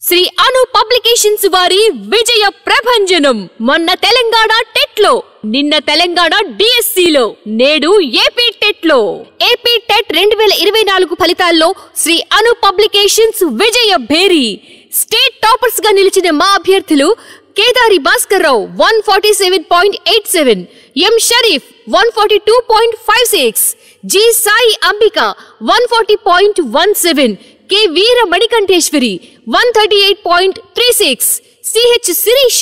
Shri Anu publications వారి విజయ ప్రభంజనం. మొన్న తెలంగాణ టెట్ లో, నిన్న తెలంగాణ డిఎస్సి లో, నేడు ఏపీ టెట్ లో. ఏపీ టెట్ 2024 ఫలితాల్లో శ్రీ అను పబ్లికేషన్స్ విజయ భేరి. స్టేట్ టాపర్స్ గా నిలిచిన మా అభ్యర్థులు Kedari Bhaskar Rao 147.87, M Sharif 142.56, G Sai Ambika 140.17, K Veera Manikanteshwari 138.36, CH Sirisha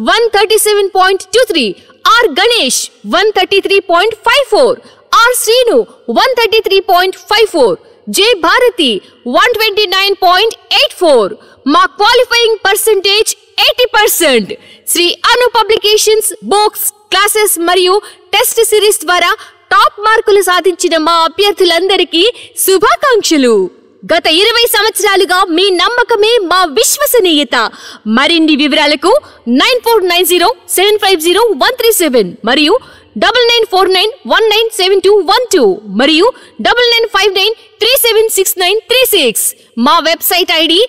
137.23, R Ganesh 133.54, R Srinu 133.54, J Bharathi 129.84. మా qualifying percentage 80%. Sri Anu publications books, classes మరియు టెస్ట్ సిరీస్ ద్వారా టాప్ మార్కులు సాధించిన మా అభ్యర్థులందరికీ శుభాకాంక్షలు. గత 20 సంవత్సరాలుగా మీ నమ్మకమే మా విశ్వసనీయత. మరిన్ని వివరాలకు 9490750137 మరియు 9949197212 మరియు 9959376936. మా website ID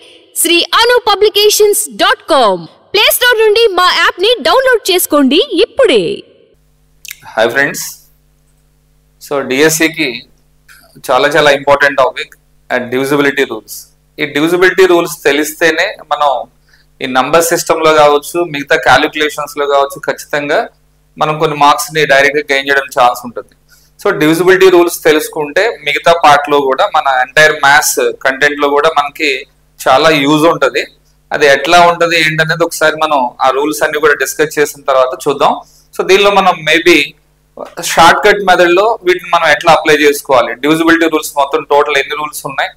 srianupublications.com. Play store నుండి మా యాప్ ని డౌన్లోడ్ చేసుకోండి ఇప్పుడే. హాయ్ ఫ్రెండ్స్, సో డిఎస్సికి చాలా ఇంపార్టెంట్ టాపిక్ డివిజిబిలిటీ రూల్స్. ఈ డివిజిబిలిటీ రూల్స్ తెలిస్తేనే మనం ఈ నంబర్ సిస్టమ్ లో కావచ్చు, మిగతా క్యాలిక్యులేషన్స్ లో కావచ్చు, ఖచ్చితంగా మనం కొన్ని మార్క్స్ ని డైరెక్ట్ గా గెయిన్ చేయడం ఛాన్స్ ఉంటుంది. సో డివిజిబిలిటీ రూల్స్ తెలుసుకుంటే మిగతా పార్ట్ లో కూడా, మన ఎంటైర్ మ్యాథ్స్ కంటెంట్ లో కూడా మనకి చాలా యూజ్ ఉంటుంది. అది ఎట్లా ఉంటుంది ఏంటనేది ఒకసారి మనం ఆ రూల్స్ అన్ని కూడా డిస్కస్ చేసిన తర్వాత చూద్దాం. సో దీనిలో మనం మేబీ షార్ట్ కట్ మెథడ్ లో వీటిని మనం ఎట్లా అప్లై చేసుకోవాలి, డివిజిబిలిటీ రూల్స్ మొత్తం టోటల్ ఎన్ని రూల్స్ ఉన్నాయి,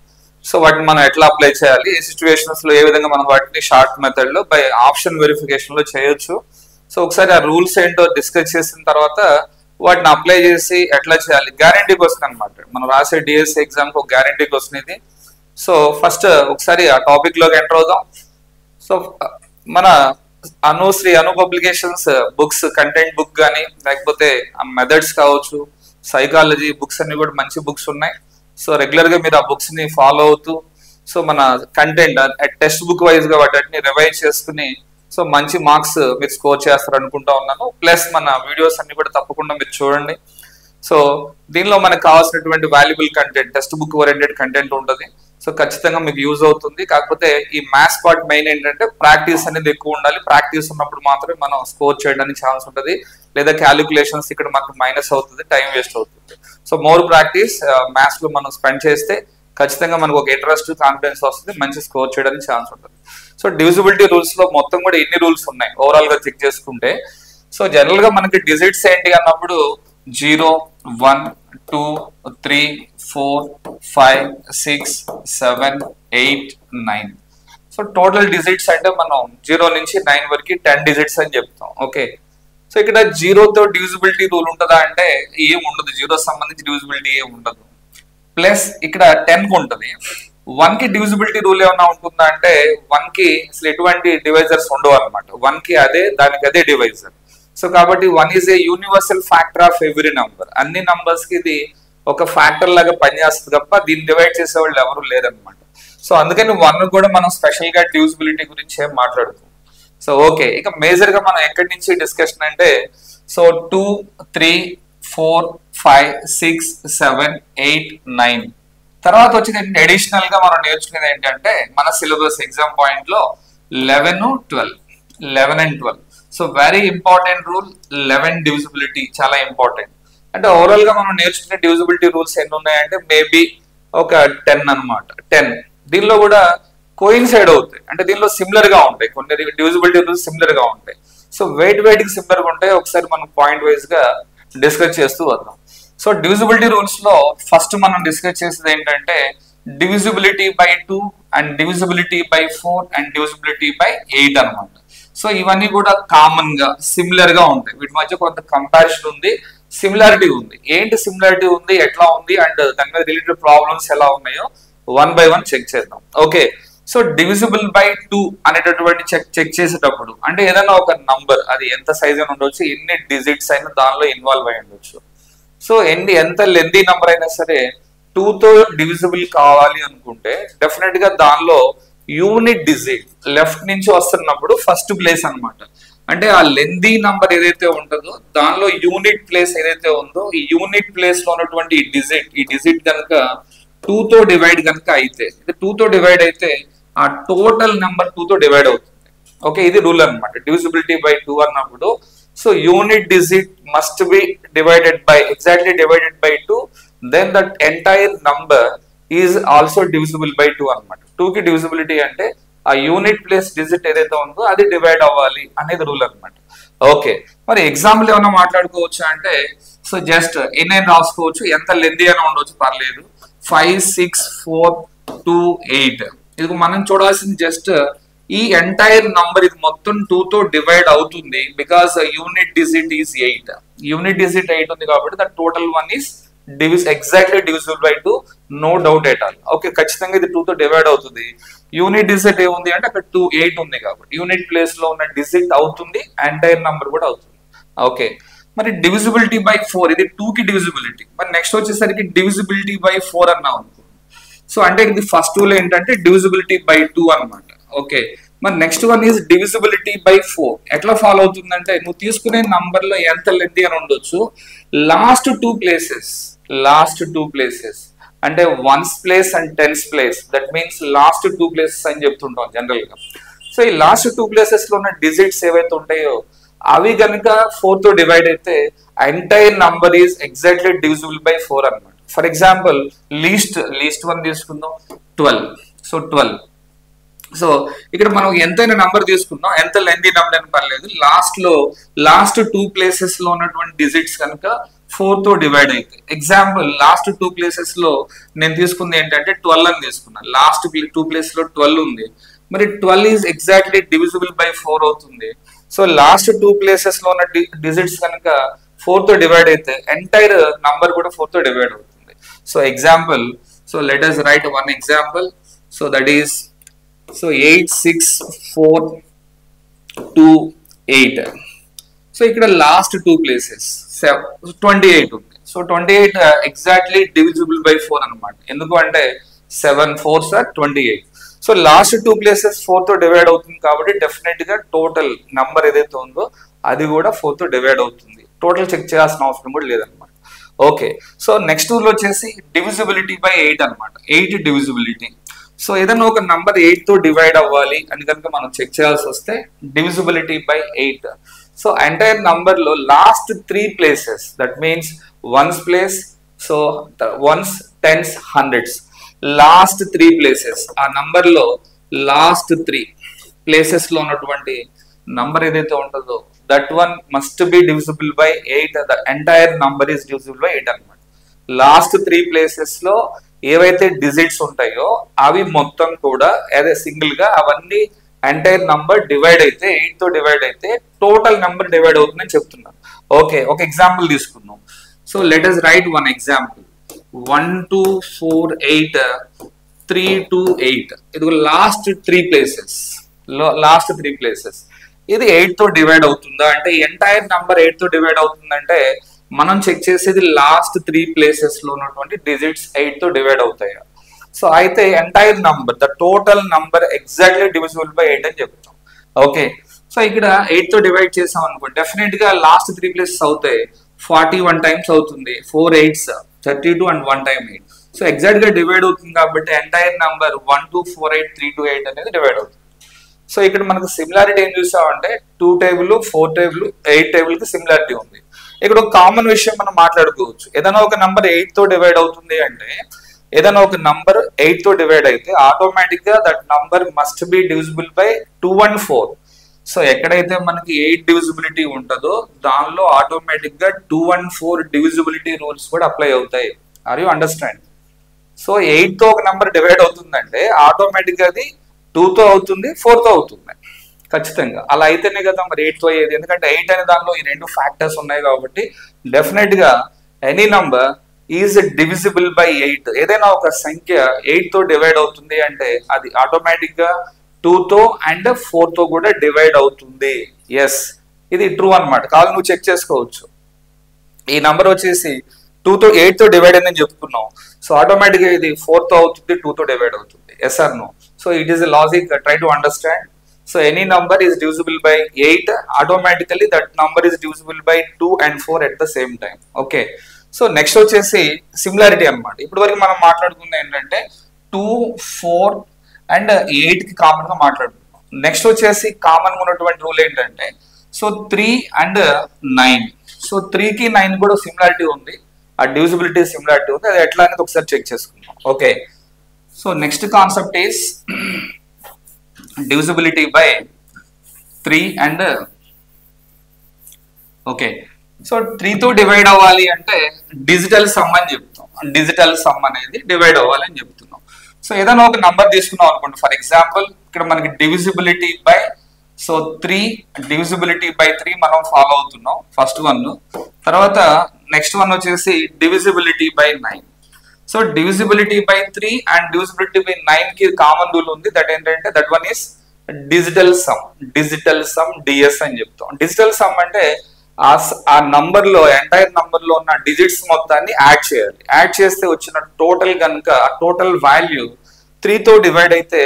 సో వాటిని మనం ఎట్లా అప్లై చేయాలి, ఏ సిచ్యువేషన్స్ లో ఏ విధంగా మనం వాటిని షార్ట్ మెథడ్ లో బై ఆప్షన్ వెరిఫికేషన్ లో చేయొచ్చు. సో ఒకసారి ఆ రూల్స్ ఏంటో డిస్కస్ చేసిన తర్వాత వాటిని అప్లై చేసి ఎట్లా చేయాలి. గ్యారంటీ క్వశ్చన్ అనమాట, మనం రాసే డిఎస్సి ఎగ్జామ్ కి ఒక గ్యారంటీ క్వశ్చన్ ఇది. సో ఫస్ట్ ఒకసారి ఆ టాపిక్ లోకి ఎంటర్ అవుదాం. సో మన Shri Anu publications books, content book కానీ లేకపోతే మెథడ్స్ కావచ్చు, సైకాలజీ బుక్స్ అన్ని కూడా మంచి బుక్స్ ఉన్నాయి. సో రెగ్యులర్ గా మీరు ఆ బుక్స్ ని ఫాలో అవుతూ, సో మన కంటెంట్ టెక్స్ట్ బుక్ వైజ్ గా వాటిని రివైజ్ చేసుకుని సో మంచి మార్క్స్ మీరు స్కోర్ చేస్తారు అనుకుంటా ఉన్నాను. ప్లస్ మన వీడియోస్ అన్ని కూడా తప్పకుండా మీరు చూడండి. సో దీనిలో మనకు కావాల్సినటువంటి valuable content, text book oriented content ఉంటుంది. సో ఖచ్చితంగా మీకు యూజ్ అవుతుంది. కాకపోతే ఈ మ్యాథ్స్ పార్ట్ మెయిన్ ఏంటంటే ప్రాక్టీస్ అనేది ఎక్కువ ఉండాలి. ప్రాక్టీస్ ఉన్నప్పుడు మాత్రమే మనం స్కోర్ చేయడానికి ఛాన్స్ ఉంటుంది. లేదా క్యాలిక్యులేషన్స్ ఇక్కడ మనకు మైనస్ అవుతుంది, టైం వేస్ట్ అవుతుంది. సో మోర్ ప్రాక్టీస్ మ్యాథ్స్ లో మనం స్పెండ్ చేస్తే ఖచ్చితంగా మనకు ఒక ఇంట్రెస్ట్, కాన్ఫిడెన్స్ వస్తుంది, మంచి స్కోర్ చేయడానికి ఛాన్స్ ఉంటుంది. సో డివిజిబిలిటీ రూల్స్ లో మొత్తం కూడా ఎన్ని రూల్స్ ఉన్నాయి ఓవరాల్ గా చెక్ చేసుకుంటే, సో జనరల్ గా మనకి డిజిట్స్ ఏంటి అన్నప్పుడు 0, 1, 2, 3, 4, 5, 6, 7, 8, 9. సో టోటల్ డిజిట్స్ అంటే మనం 0 నుంచి 9 వరకు 10 డిజిట్స్ అని చెప్తాం. ఓకే, సో ఇక్కడ 0తో డివిజిబిలిటీ రూల్ ఉంటుందా అంటే ఏం ఉండదు. 0 సంబంధించి డివిజిబిలిటీ ఏం ఉండదు. ప్లస్ ఇక్కడ 10 ఉంటుంది. 1 కి డివిజిబిలిటీ రూల్ ఏమన్నా ఉంటుందా అంటే 1 కి అసలు ఎటువంటి డివైజర్స్ ఉండవు అనమాట. 1 కి దానికి అదే డివైజర్. సో కాబట్టి 1 is a universal factor of every number. అన్ని నంబర్స్ కి ఇది ఒక ఫ్యాక్టర్ లాగా పనిచేస్తుంది తప్ప దీన్ని డివైడ్ చేసే వాళ్ళు ఎవరు లేరనమాట. సో అందుకని 1 కూడా మనం స్పెషల్ గా డివిజిబిలిటీ గురించి ఏం మాట్లాడుతాం. సో ఓకే, ఇక మేజర్ గా మనం ఎక్కడి నుంచి డిస్కషన్ అంటే, సో 2, 3, 4, 5, 6, 7, 8, 9 తర్వాత వచ్చేది అడిషనల్ గా మనం నేర్చుకునేది ఏంటంటే మన సిలబస్ ఎగ్జామ్ పాయింట్ లో 11 and 12. So very important rule 11 divisibility, చాలా ఇంపార్టెంట్. అంటే ఓవరాల్ గా మనం నేర్చుకునే డివిజిబిలిటీ రూల్స్ ఎన్ని ఉన్నాయంటే మేబీ ఒక 10 అనమాట. 10 దీనిలో కూడా కోయిన్సైడ్ అవుతాయి, అంటే దీనిలో సిమిలర్ గా ఉంటాయి. కొన్ని డివిజిబిలిటీ రూల్స్ సిమిలర్ గా ఉంటాయి. సో వెయిట్ కి సిమిలర్ గా ఉంటాయి. ఒకసారి మనం పాయింట్ వైజ్ గా డిస్కస్ చేస్తూ వద్దాం. సో డివిజిబిలిటీ రూల్స్ లో ఫస్ట్ మనం డిస్కస్ చేసేది ఏంటంటే divisibility by 2 and divisibility by 4 and divisibility by 8 అనమాట. సో ఇవన్నీ కూడా కామన్ గా సిమిలర్ గా ఉంటాయి. వీటి మధ్య కొంత కంపారిజన్ ఉంది, సిమిలారిటీ ఉంది. ఏంటి సిమిలారిటీ ఉంది, ఎట్లా ఉంది, అండ్ దాని మీద రిలేటెడ్ ప్రాబ్లమ్స్ ఎలా ఉన్నాయో 1 by 1 చెక్ చేద్దాం. ఓకే, సో డివిజిబుల్ బై 2 అనేటటువంటి చెక్ చేసేటప్పుడు అంటే ఏదైనా ఒక నంబర్ అది ఎంత సైజ్ అయినా ఉండొచ్చు, ఎన్ని డిజిట్స్ అయినా దానిలో ఇన్వాల్వ్ అయి ఉండొచ్చు. సో ఎంత లెంతీ నంబర్ అయినా సరే 2తో డివిజిబుల్ కావాలి అనుకుంటే డెఫినెట్ గా దానిలో యూనిట్ డిజిట్ లెఫ్ట్ నుంచి వస్తున్నప్పుడు ఫస్ట్ ప్లేస్ అన్నమాట. అంటే ఆ లెందీ నంబర్ ఏదైతే ఉంటుందో దానిలో యూనిట్ ప్లేస్ ఏదైతే ఉందో ఈ యూనిట్ ప్లేస్ లో ఉన్నటువంటి ఈ డిజిట్ కనుక 2 తో డివైడ్ కనుక అయితే, 2 తో డివైడ్ అయితే ఆ టోటల్ నెంబర్ 2 తో డివైడ్ అవుతుంది. ఓకే, ఇది రూల్ అన్నమాట డివిజిబిలిటీ బై 2 అన్నప్పుడు. So unit digit must be exactly divided by 2, then that entire number is also divisible by 2 అన్నమాట. 2 కి డివిజిబిలిటీ అంటే ఆ యూనిట్ ప్లేస్ డిజిట్ ఏదైతే ఉందో అది డివైడ్ అవ్వాలి అనేది రూల్ అన్నమాట. ఓకే, మరి ఎగ్జాంపుల్ ఏమైనా మాట్లాడుకోవచ్చు అంటే, సో జస్ట్ ఎన్ని రాసుకోవచ్చు, ఎంత లెందీ అయినా ఉండొచ్చు, పర్లేదు. 5 6 4 2 8 ఇది మనం చూడాల్సింది జస్ట్ ఈ ఎంటైర్ నంబర్ ఇది మొత్తం 2 తో డివైడ్ అవుతుంది because unit digit is 8. Unit digit 8 ఉంది కాబట్టి the total one is exactly divisible by 2, no doubt at all. Okay, ఖచ్చితంగా ఇది 2 తో డివైడ్ అవుతుంది. యూనిట్ డిజిట్ ఏముంది అంటే అక్కడ 8 ఉంది కాబట్టి యూనిట్ ప్లేస్ లో ఉన్న డిజిట్ అవుతుంది, ఎంటైర్ నంబర్ కూడా అవుతుంది. ఓకే, మరి డివిజిబిలిటీ బై 4 ఇది 2 కి డివిజిబిలిటీ. మరి నెక్స్ట్ వచ్చేసరికి డివిజిబిలిటీ బై 4 అన్నాం అనుకో. సో అంటే ఇది ఫస్ట్ రూల్ ఏంటంటే డివిజిబిలిటీ బై 2 అన్నమాట. ఓకే, మరి next one is divisibility by 4. ఎట్లా ఫాలో అవుతుందంటే నువ్వు తీసుకునే నంబర్ లో ఎంత లెంత్ అని ఉండొచ్చు, లాస్ట్ టూ ప్లేసెస్ అంటే ones place and tens place, that means last 2 places అని చెప్తుంటాం జనరల్ గా. సో ఈ లాస్ట్ 2 ప్లేసెస్ లో ఉన్న డిజిట్స్ ఏవైతే ఉంటాయో అవి కనుక 4 తో డివైడ్ అయితే entire number is exactly divisible by 4 అన్నమాట. ఫర్ ఎగ్జాంపుల్ లీస్ట్ వన్ తీసుకుందాం 12. సో 12. సో ఇక్కడ మనం ఎంతైనా నంబర్ తీసుకుందాం, ఎంత లెంతీ నంబర్ అని పర్లేదు, లాస్ట్ 2 ప్లేసెస్ లో ఉన్నటువంటి డిజిట్స్ కనుక 4 తో డివైడ్ అయితే, ఎగ్జాంపుల్ లాస్ట్ 2 ప్లేసెస్ లో నేను తీసుకుంది ఏంటంటే 12 అని తీసుకున్నాను. లాస్ట్ 2 ప్లేస్ లో 12 ఉంది, మరి 12 ఈజ్ ఎగ్జాక్ట్లీ డివిజిబుల్ బై 4 అవుతుంది. సో లాస్ట్ 2 ప్లేసెస్ లో ఉన్న డిజిట్స్ కనుక 4 తో డివైడ్ అయితే ఎంటైర్ నంబర్ కూడా 4 తో డివైడ్ అవుతుంది. So example, so let us write one example. So that is 8 6 4 2 8. So ఇక్కడ లాస్ట్ 2 ప్లేసెస్ 28 ఉంది. సో 28 ఎగ్జాక్ట్లీ డివిజిబుల్ బై 4 అన్నమాట. ఎందుకు అంటే 7 4s are 28. So last 2 places 4 తో డివైడ్ అవుతుంది కాబట్టి డెఫినెట్ గా టోటల్ నంబర్ ఏదైతే ఉందో అది కూడా 4 తో డివైడ్ అవుతుంది. టోటల్ చెక్ చేయాల్సిన అవసరం కూడా లేదనమాట. ఓకే, సో నెక్స్ట్ రూల్ వచ్చేసి డివిజిబిలిటీ బై 8 అనమాట. 8 డివిజిబిలిటీ. సో ఏదైనా ఒక నంబర్ 8 తో డివైడ్ అవ్వాలి అని కనుక మనం చెక్ చేయాల్సి వస్తే divisibility by 8. So entire number లో last 3 places, that means ones place, so ones tens hundreds, last 3 places ఆ నంబర్ లో లాస్ట్ 3 ప్లేసెస్ లో ఉన్నటువంటి నంబర్ ఏదైతే ఉంటుందో that one must be divisible by 8. The entire number is divisible by 8 అనమాట. Last 3 places లో ఏవైతే డిజిట్స్ ఉంటాయో అవి మొత్తం కూడా అదే సింగిల్ గా అవన్నీ ఎంటైర్ నంబర్ డివైడ్ అయితే 8 తో డివైడ్ అయితే టోటల్ నెంబర్ డివైడ్ అవుతుందని చెప్తున్నాను. ఓకే, ఒక ఎగ్జాంపుల్ తీసుకుందాం. So let us write one example. 1 2 4 8 3 2 8. ఇది లాస్ట్ 3 ప్లేసెస్ ఇది 8 తో డివైడ్ అవుతుందా అంటే ఎంటైర్ నంబర్ 8 తో డివైడ్ అవుతుందంటే మనం చెక్ చేసేది లాస్ట్ 3 ప్లేసెస్ లో ఉన్నటువంటి డిజిట్స్ 8 తో డివైడ్ అవుతాయా. సో అయితే entire number the total number exactly divisible by 8 అని చెప్తాం. ఓకే, సో ఇక్కడ 8 తో డివైడ్ చేసాం అనుకో డెఫినెట్ గా లాస్ట్ 3 ప్లేసెస్ అవుతాయి. 41 టైమ్స్ అవుతుంది, 4 8s 32 and 1 time 8. So exact గా డివైడ్ అవుతుంది కాబట్టి ఎంటైర్ నంబర్ 1 2 4 8 3 2 8 అనేది డివైడ్ అవుతుంది. సో ఇక్కడ మనకు సిమిలారిటీ ఏం చూసామంటే 2 టేబుల్ 4 టేబుల్ 8 టేబుల్ కి సిమిలారిటీ ఉంది. ఇక్కడ ఒక కామన్ విషయం మనం మాట్లాడుకోవచ్చు. ఏదైనా ఒక నంబర్ 8 తో డివైడ్ అవుతుంది అంటే ఏదైనా ఒక నంబర్ 8 తో డివైడ్ అయితే ఆటోమేటిక్ గా that number must be divisible by 2 and 4. So ఎక్కడైతే మనకి 8 డివిజిబిలిటీ ఉంటుందో దానిలో ఆటోమేటిక్ గా 2 and 4 డివిజిబిలిటీ రూల్స్ కూడా అప్లై అవుతాయి. Are you understand? సో 8 తో ఒక నంబర్ డివైడ్ అవుతుందంటే ఆటోమేటిక్ గా అది 2 తో అవుతుంది, 4 తో అవుతుంది ఖచ్చితంగా. అలా అయితేనే కదా మరి 8 తో అయ్యేది. ఎందుకంటే 8 అనే దానిలో ఈ 2 ఫ్యాక్టర్స్ ఉన్నాయి కాబట్టి డెఫినెట్ గా any number is divisible by 8. ఏదైనా ఒక సంఖ్య 8 తో డివైడ్ అవుతుంది అంటే అది ఆటోమేటిక్ గా 2 తో అండ్ 4 తో కూడా డివైడ్ అవుతుంది. ఎస్, ఇది ట్రూ అన్నమాట. కావాలి నువ్వు చెక్ చేసుకోవచ్చు. ఈ నంబర్ వచ్చేసి 2 తో 8 తో డివైడ్ అని చెప్పుకున్నాం. సో ఆటోమేటిక్ గా ఇది 4 తో అవుతుంది, 2 తో డివైడ్ అవుతుంది. Yes or no? So So it is a logic, try to understand. So any number is divisible by 8, automatically that number is divisible by 2 and 4 at the same time. Okay. So next వచ్చేసి similarity అనమాట. ఇప్పుడు వరకు మనం మాట్లాడుకుంది ఏంటంటే 2, 4 and 8 కి common గా మాట్లాడుకున్నాం. Next వచ్చేసి కామన్ గా ఉన్నటువంటి రూల్ ఏంటంటే సో 3 అండ్ 9. సో 3 కి 9 కూడా సిమిలారిటీ ఉంది, ఆ డివిజిబిలిటీ సిమిలారిటీ ఉంది. అది ఎట్లా అనేది ఒకసారి చెక్ చేసుకుందాం. Okay. So next concept is divisibility by 3 and okay. So 3 తో డివైడ్ అవ్వాలి అంటే డిజిటల్ సమ్ అని చెప్తాం. డిజిటల్ సమ్ అనేది డివైడ్ అవ్వాలి అని చెప్తున్నాం. సో ఏదైనా ఒక నంబర్ తీసుకున్నాం అనుకోండి, ఫర్ ఎగ్జాంపుల్ ఇక్కడ మనకి డివిజిబిలిటీ బై 3 మనం ఫాలో అవుతున్నాం ఫస్ట్ వన్. తర్వాత నెక్స్ట్ వన్ వచ్చేసి divisibility by 9. So divisibility by 3 and divisibility by 9 కి కామన్ రూల్ ఉంది. దట్ ఏంటంటే that one is digital sum. Digital sum DS అని చెప్తాం. డిజిటల్ సమ్ అంటే ఆ నంబర్ లో ఎంటైర్ నంబర్ లో ఉన్న డిజిట్స్ మొత్తాన్ని యాడ్ చేయాలి. యాడ్ చేస్తే వచ్చిన టోటల్ కనుక ఆ టోటల్ వాల్యూ 3 తో డివైడ్ అయితే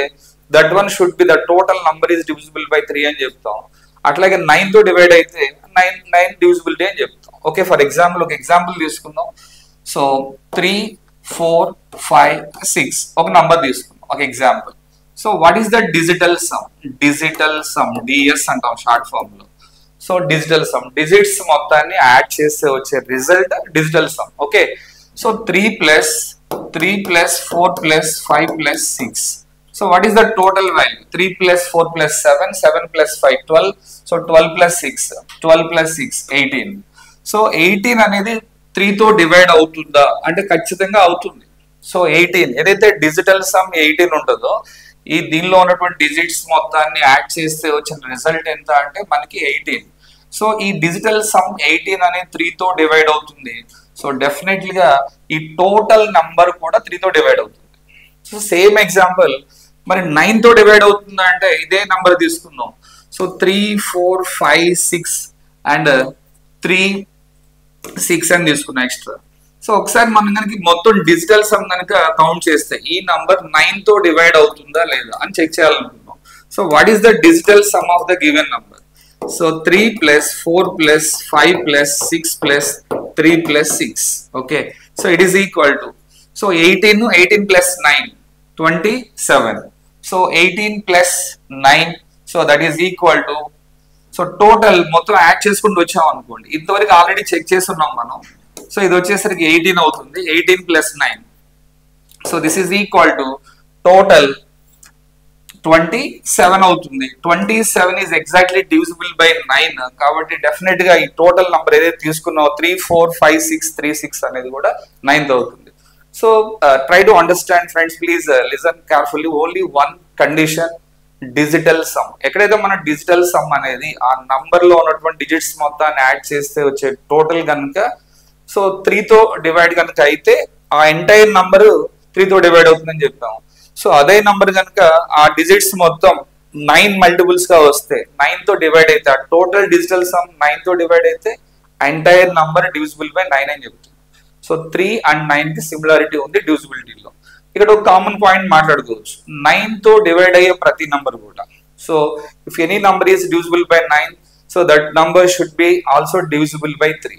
that one should be the total number is divisible by 3 అని చెప్తాం. అట్లాగే 9 తో డివైడ్ అయితే 9 డివిజిబిలిటీ అని చెప్తాం. ఓకే. ఫర్ ఎగ్జాంపుల్ ఒక ఎగ్జాంపుల్ తీసుకుందాం. సో 3, 4, 5, 6 ఒక నంబర్ తీసుకుందాం ఒక example. So what is the digital sum? Digital sum DS అంటాం షార్ట్ ఫామ్ లో. సో డిజిటల్ సమ్ డిజిట్స్ మొత్తాన్ని యాడ్ చేస్తే వచ్చే result digital sum. Okay. So 3 plus 4 plus 5 plus 6. So what is the total value? 3 plus 4 plus 7, 7 plus 5 12. So 12 plus 6 12 plus 6 18. So 18 అనేది 3 తో divide అవుతుందా అంటే ఖచ్చితంగా అవుతుంది. సో 18 ఏదైతే డిజిటల్ సమ్ 18 ఉంటుందో ఈ దీనిలో ఉన్నటువంటి డిజిట్స్ మొత్తాన్ని యాడ్ చేస్తే వచ్చిన రిజల్ట్ ఎంత అంటే మనకి 18. సో ఈ డిజిటల్ సమ్ 18 అనేది 3 తో డివైడ్ అవుతుంది. సో డెఫినెట్లీ గా ఈ టోటల్ నంబర్ కూడా 3 తో డివైడ్ అవుతుంది. సో సేమ్ ఎగ్జాంపుల్ మరి 9 తో డివైడ్ అవుతుందా అంటే ఇదే నంబర్ తీసుకుందాం. సో 3, 4, 5, 6 అండ్ 3, 6 అని తీసుకున్నాం ఎక్స్ట్రా. సో ఒకసారి మనం కనుక మొత్తం డిజిటల్ సమ్ కనుక కౌంట్ చేస్తే ఈ నంబర్ 9 తో డివైడ్ అవుతుందా లేదా అని చెక్ చేయాలనుకుంటున్నాం. So what is the digital some of the given number? So 3 plus 4 plus 5 plus 6 plus 3 plus 6. Okay. So it is equal to so 18 plus 9 27. So 18 plus 9 so that is equal to so total మొత్తం add చేసుకుంటూ వచ్చాం అనుకోండి. ఇంతవరకు already check చేస్తున్నాం మనం. So ఇది వచ్చేసరికి 18 అవుతుంది. 18 plus 9 so this is equal to total 27 అవుతుంది. 27 ఈజ్ ఎగ్జాక్ట్లీ డివిజిబుల్ బై 9. కాబట్టి డెఫినెట్ గా ఈ టోటల్ నంబర్ ఏదైతే తీసుకున్నావో 3, 4, 5, 6, 3, 6 అనేది కూడా 9 అవుతుంది. So try to understand friends, please listen carefully. Only one condition, digital sum. ఎక్కడైతే మన డిజిటల్ సమ్ అనేది ఆ నంబర్ లో ఉన్నటువంటి డిజిట్స్ మొత్తాన్ని యాడ్ చేస్తే వచ్చే టోటల్ కనుక సో 3 తో డివైడ్ కనుక అయితే ఆ ఎంటైర్ నంబర్ 3 తో డివైడ్ అవుతుందని చెప్పాము. సో అదే నంబర్ కనుక ఆ డిజిట్స్ మొత్తం 9 మల్టిపుల్స్ గా వస్తే 9 తో డివైడ్ అయితే ఆ టోటల్ డిజిటల్ సమ్ 9 తో డివైడ్ అయితే ఎంటైర్ నంబర్ డివిజిబుల్ బై 9 అని చెప్తుంది. సో 3 అండ్ 9 కి సిమిలారిటీ ఉంది డివిజిబిలిటీలో. ఇక్కడ ఒక కామన్ పాయింట్ మాట్లాడుకోవచ్చు. 9 తో డివైడ్ అయ్యే ప్రతి నంబర్ కూడా so if any number is divisible by 9 so that number should be also divisible by 3.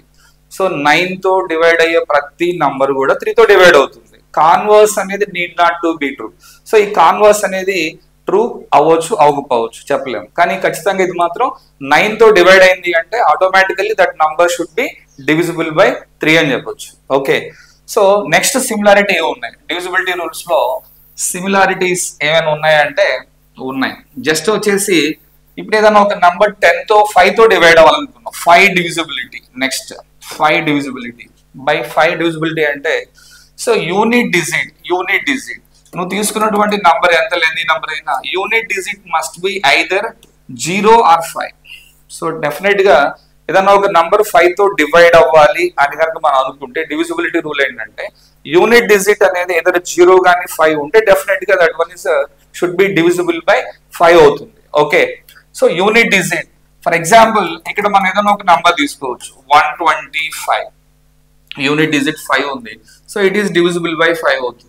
So 9 తో డివైడ్ అయ్యే ప్రతి నంబర్ కూడా 3 తో డివైడ్ అవుతుంది. కాన్వర్స్ అనేది need not to be true. So ఈ కాన్వర్స్ అనేది ట్రూ అవ్వచ్చు అవ్వకపోవచ్చు చెప్పలేము, కానీ ఖచ్చితంగా ఇది మాత్రం 9 తో డివైడ్ అయింది అంటే automatically that number should be divisible by 3 అని చెప్పొచ్చు. ఓకే. సో నెక్స్ట్ సిమిలారిటీ ఏమున్నాయి డివిజిబిలిటీ రూల్స్ లో? సిమిలారిటీస్ ఏమైనా ఉన్నాయంటే ఉన్నాయి. జస్ట్ వచ్చేసి ఇప్పుడు ఏదైనా ఒక నంబర్ 10 తో 5 తో డివైడ్ అవ్వాలనుకున్నాం, 5 divisibility. Next 5 divisibility by 5 divisibility అంటే సో యూనిట్ డిజిట్ నువ్వు తీసుకున్నటువంటి నంబర్ ఎంత లేని నంబర్ అయినా unit digit must be either 0 or 5. So definite గా ఏదన్నా ఒక నంబర్ 5 తో డివైడ్ అవ్వాలి అని కనుక మనం అనుకుంటే డివిజిబిలిటీ రూల్ ఏంటంటే యూనిట్ డిజిట్ అనేది ఏదైనా 0 కానీ 5 ఉంటే డెఫినెట్ గా that one is should be divisible by 5 అవుతుంది. Okay. So unit digit for example ఇక్కడ మనం ఏదైనా ఒక నంబర్ తీసుకోవచ్చు 125. యూనిట్ డిజిట్ 5 ఉంది. So it is divisible by 5 అవుతుంది.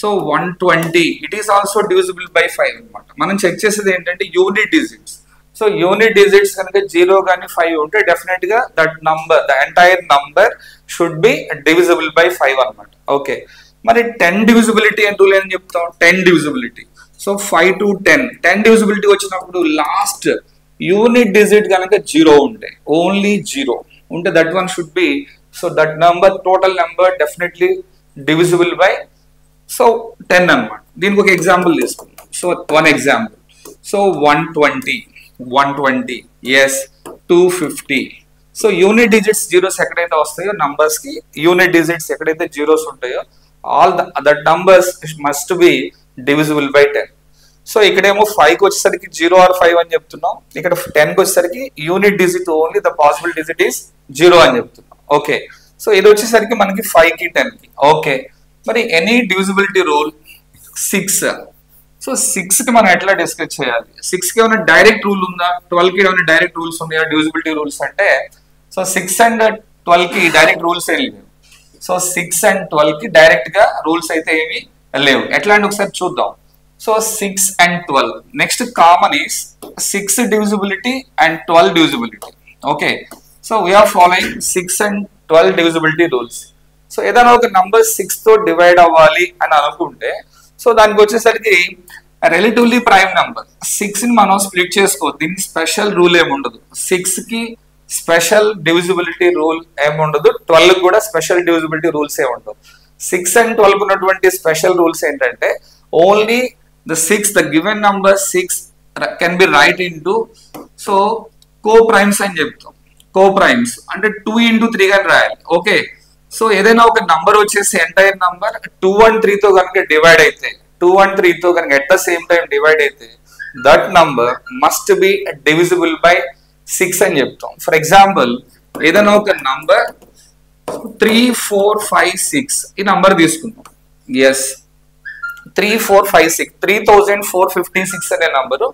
So 120 it is also divisible by 5 అనమాట. మనం చెక్ చేసేది ఏంటంటే unit digits. So unit digits కనుక 0 కానీ 5 ఉంటే డెఫినెట్ గా that number the entire number should be divisible by 5 అనమాట. ఓకే, మరి 10 డివిజిబిలిటీ అని రూల్ ఏం చెప్తాం? 10 డివిజిబిలిటీ. సో 5 to 10 డివిజిబిలిటీ వచ్చినప్పుడు లాస్ట్ యూనిట్ డిజిట్ కనుక 0 ఉంటే, ఓన్లీ 0 ఉంటే that one should be, so that number total number definitely divisible by 10 అనమాట. దీనికి ఒక ఎగ్జాంపుల్ తీసుకుందాం. So one example. సో 120 ఎస్ 250. సో యూనిట్ డిజిట్స్ జీరోస్ ఎక్కడైతే వస్తాయో నంబర్స్ కి, యూనిట్ డిజిట్స్ ఎక్కడైతే జీరోస్ ఉంటాయో all that numbers must be divisible by 10. So ఇక్కడేమో 5కి వచ్చేసరికి 0 or 5 అని చెప్తున్నాం. ఇక్కడ 10కి వచ్చేసరికి unit digit only the possible digit is 0 అని చెప్తున్నాం. ఓకే, సో ఇది వచ్చేసరికి మనకి 5కి 10కి. ఓకే, మరి ఎనీ డివిజిబిలిటీ రూల్ 6. సో 6కి మనం ఎట్లా డిస్కస్ చేయాలి? 6కి ఏమైనా డైరెక్ట్ రూల్ ఉందా? 12కి ఏమైనా డైరెక్ట్ రూల్స్ ఉన్నాయా డివిజిబిలిటీ రూల్స్ అంటే? సో 6 and 12కి డైరెక్ట్ రూల్స్ ఏమి లేవు. సో 6 and 12కి డైరెక్ట్ గా రూల్స్ అయితే ఏమి లేవు. ఎట్లా అంటే ఒకసారి చూద్దాం. So 6 and 12 next common is 6 divisibility and 12 divisibility. Okay, so we're following 6 and 12 divisibility rules. So ఏదైనా ఒక నంబర్ 6 తో డివైడ్ అవ్వాలి అని అనుకుంటే, సో దానికి వచ్చేసరికి రిలేటివ్లీ ప్రైమ్ నంబర్ 6ని మనం స్ప్లిట్ చేసుకోవచ్చు. దీనికి స్పెషల్ రూల్ ఏముండదు. 6కి స్పెషల్ డివిజిబిలిటీ రూల్ ఏముండదు, 12 కూడా స్పెషల్ డివిజిబిలిటీ రూల్స్ ఏముండవు. 6 and 12 ఉన్నటువంటి స్పెషల్ రూల్స్ ఏంటంటే only the 6, the given number 6 can be write into, so co-primes అని చెప్తాం. co-primes అంటే 2 into 3 అని రాయాలి. ఓకే, సో ఏదైనా ఒక నంబర్ వచ్చేసి ఎంటైర్ నంబర్ 2 and 3 తో కనుక డివైడ్ అయితే, 2 and 3 తో కనుక at the same time divide అయితే that number must be divisible by 6 అని చెప్తాం. ఫర్ ఎగ్జాంపుల్ ఏదైనా ఒక నంబర్ 3, 4, 5, 6 ఈ నంబర్ తీసుకుందాం. ఎస్ 3456 అనే నంబరు.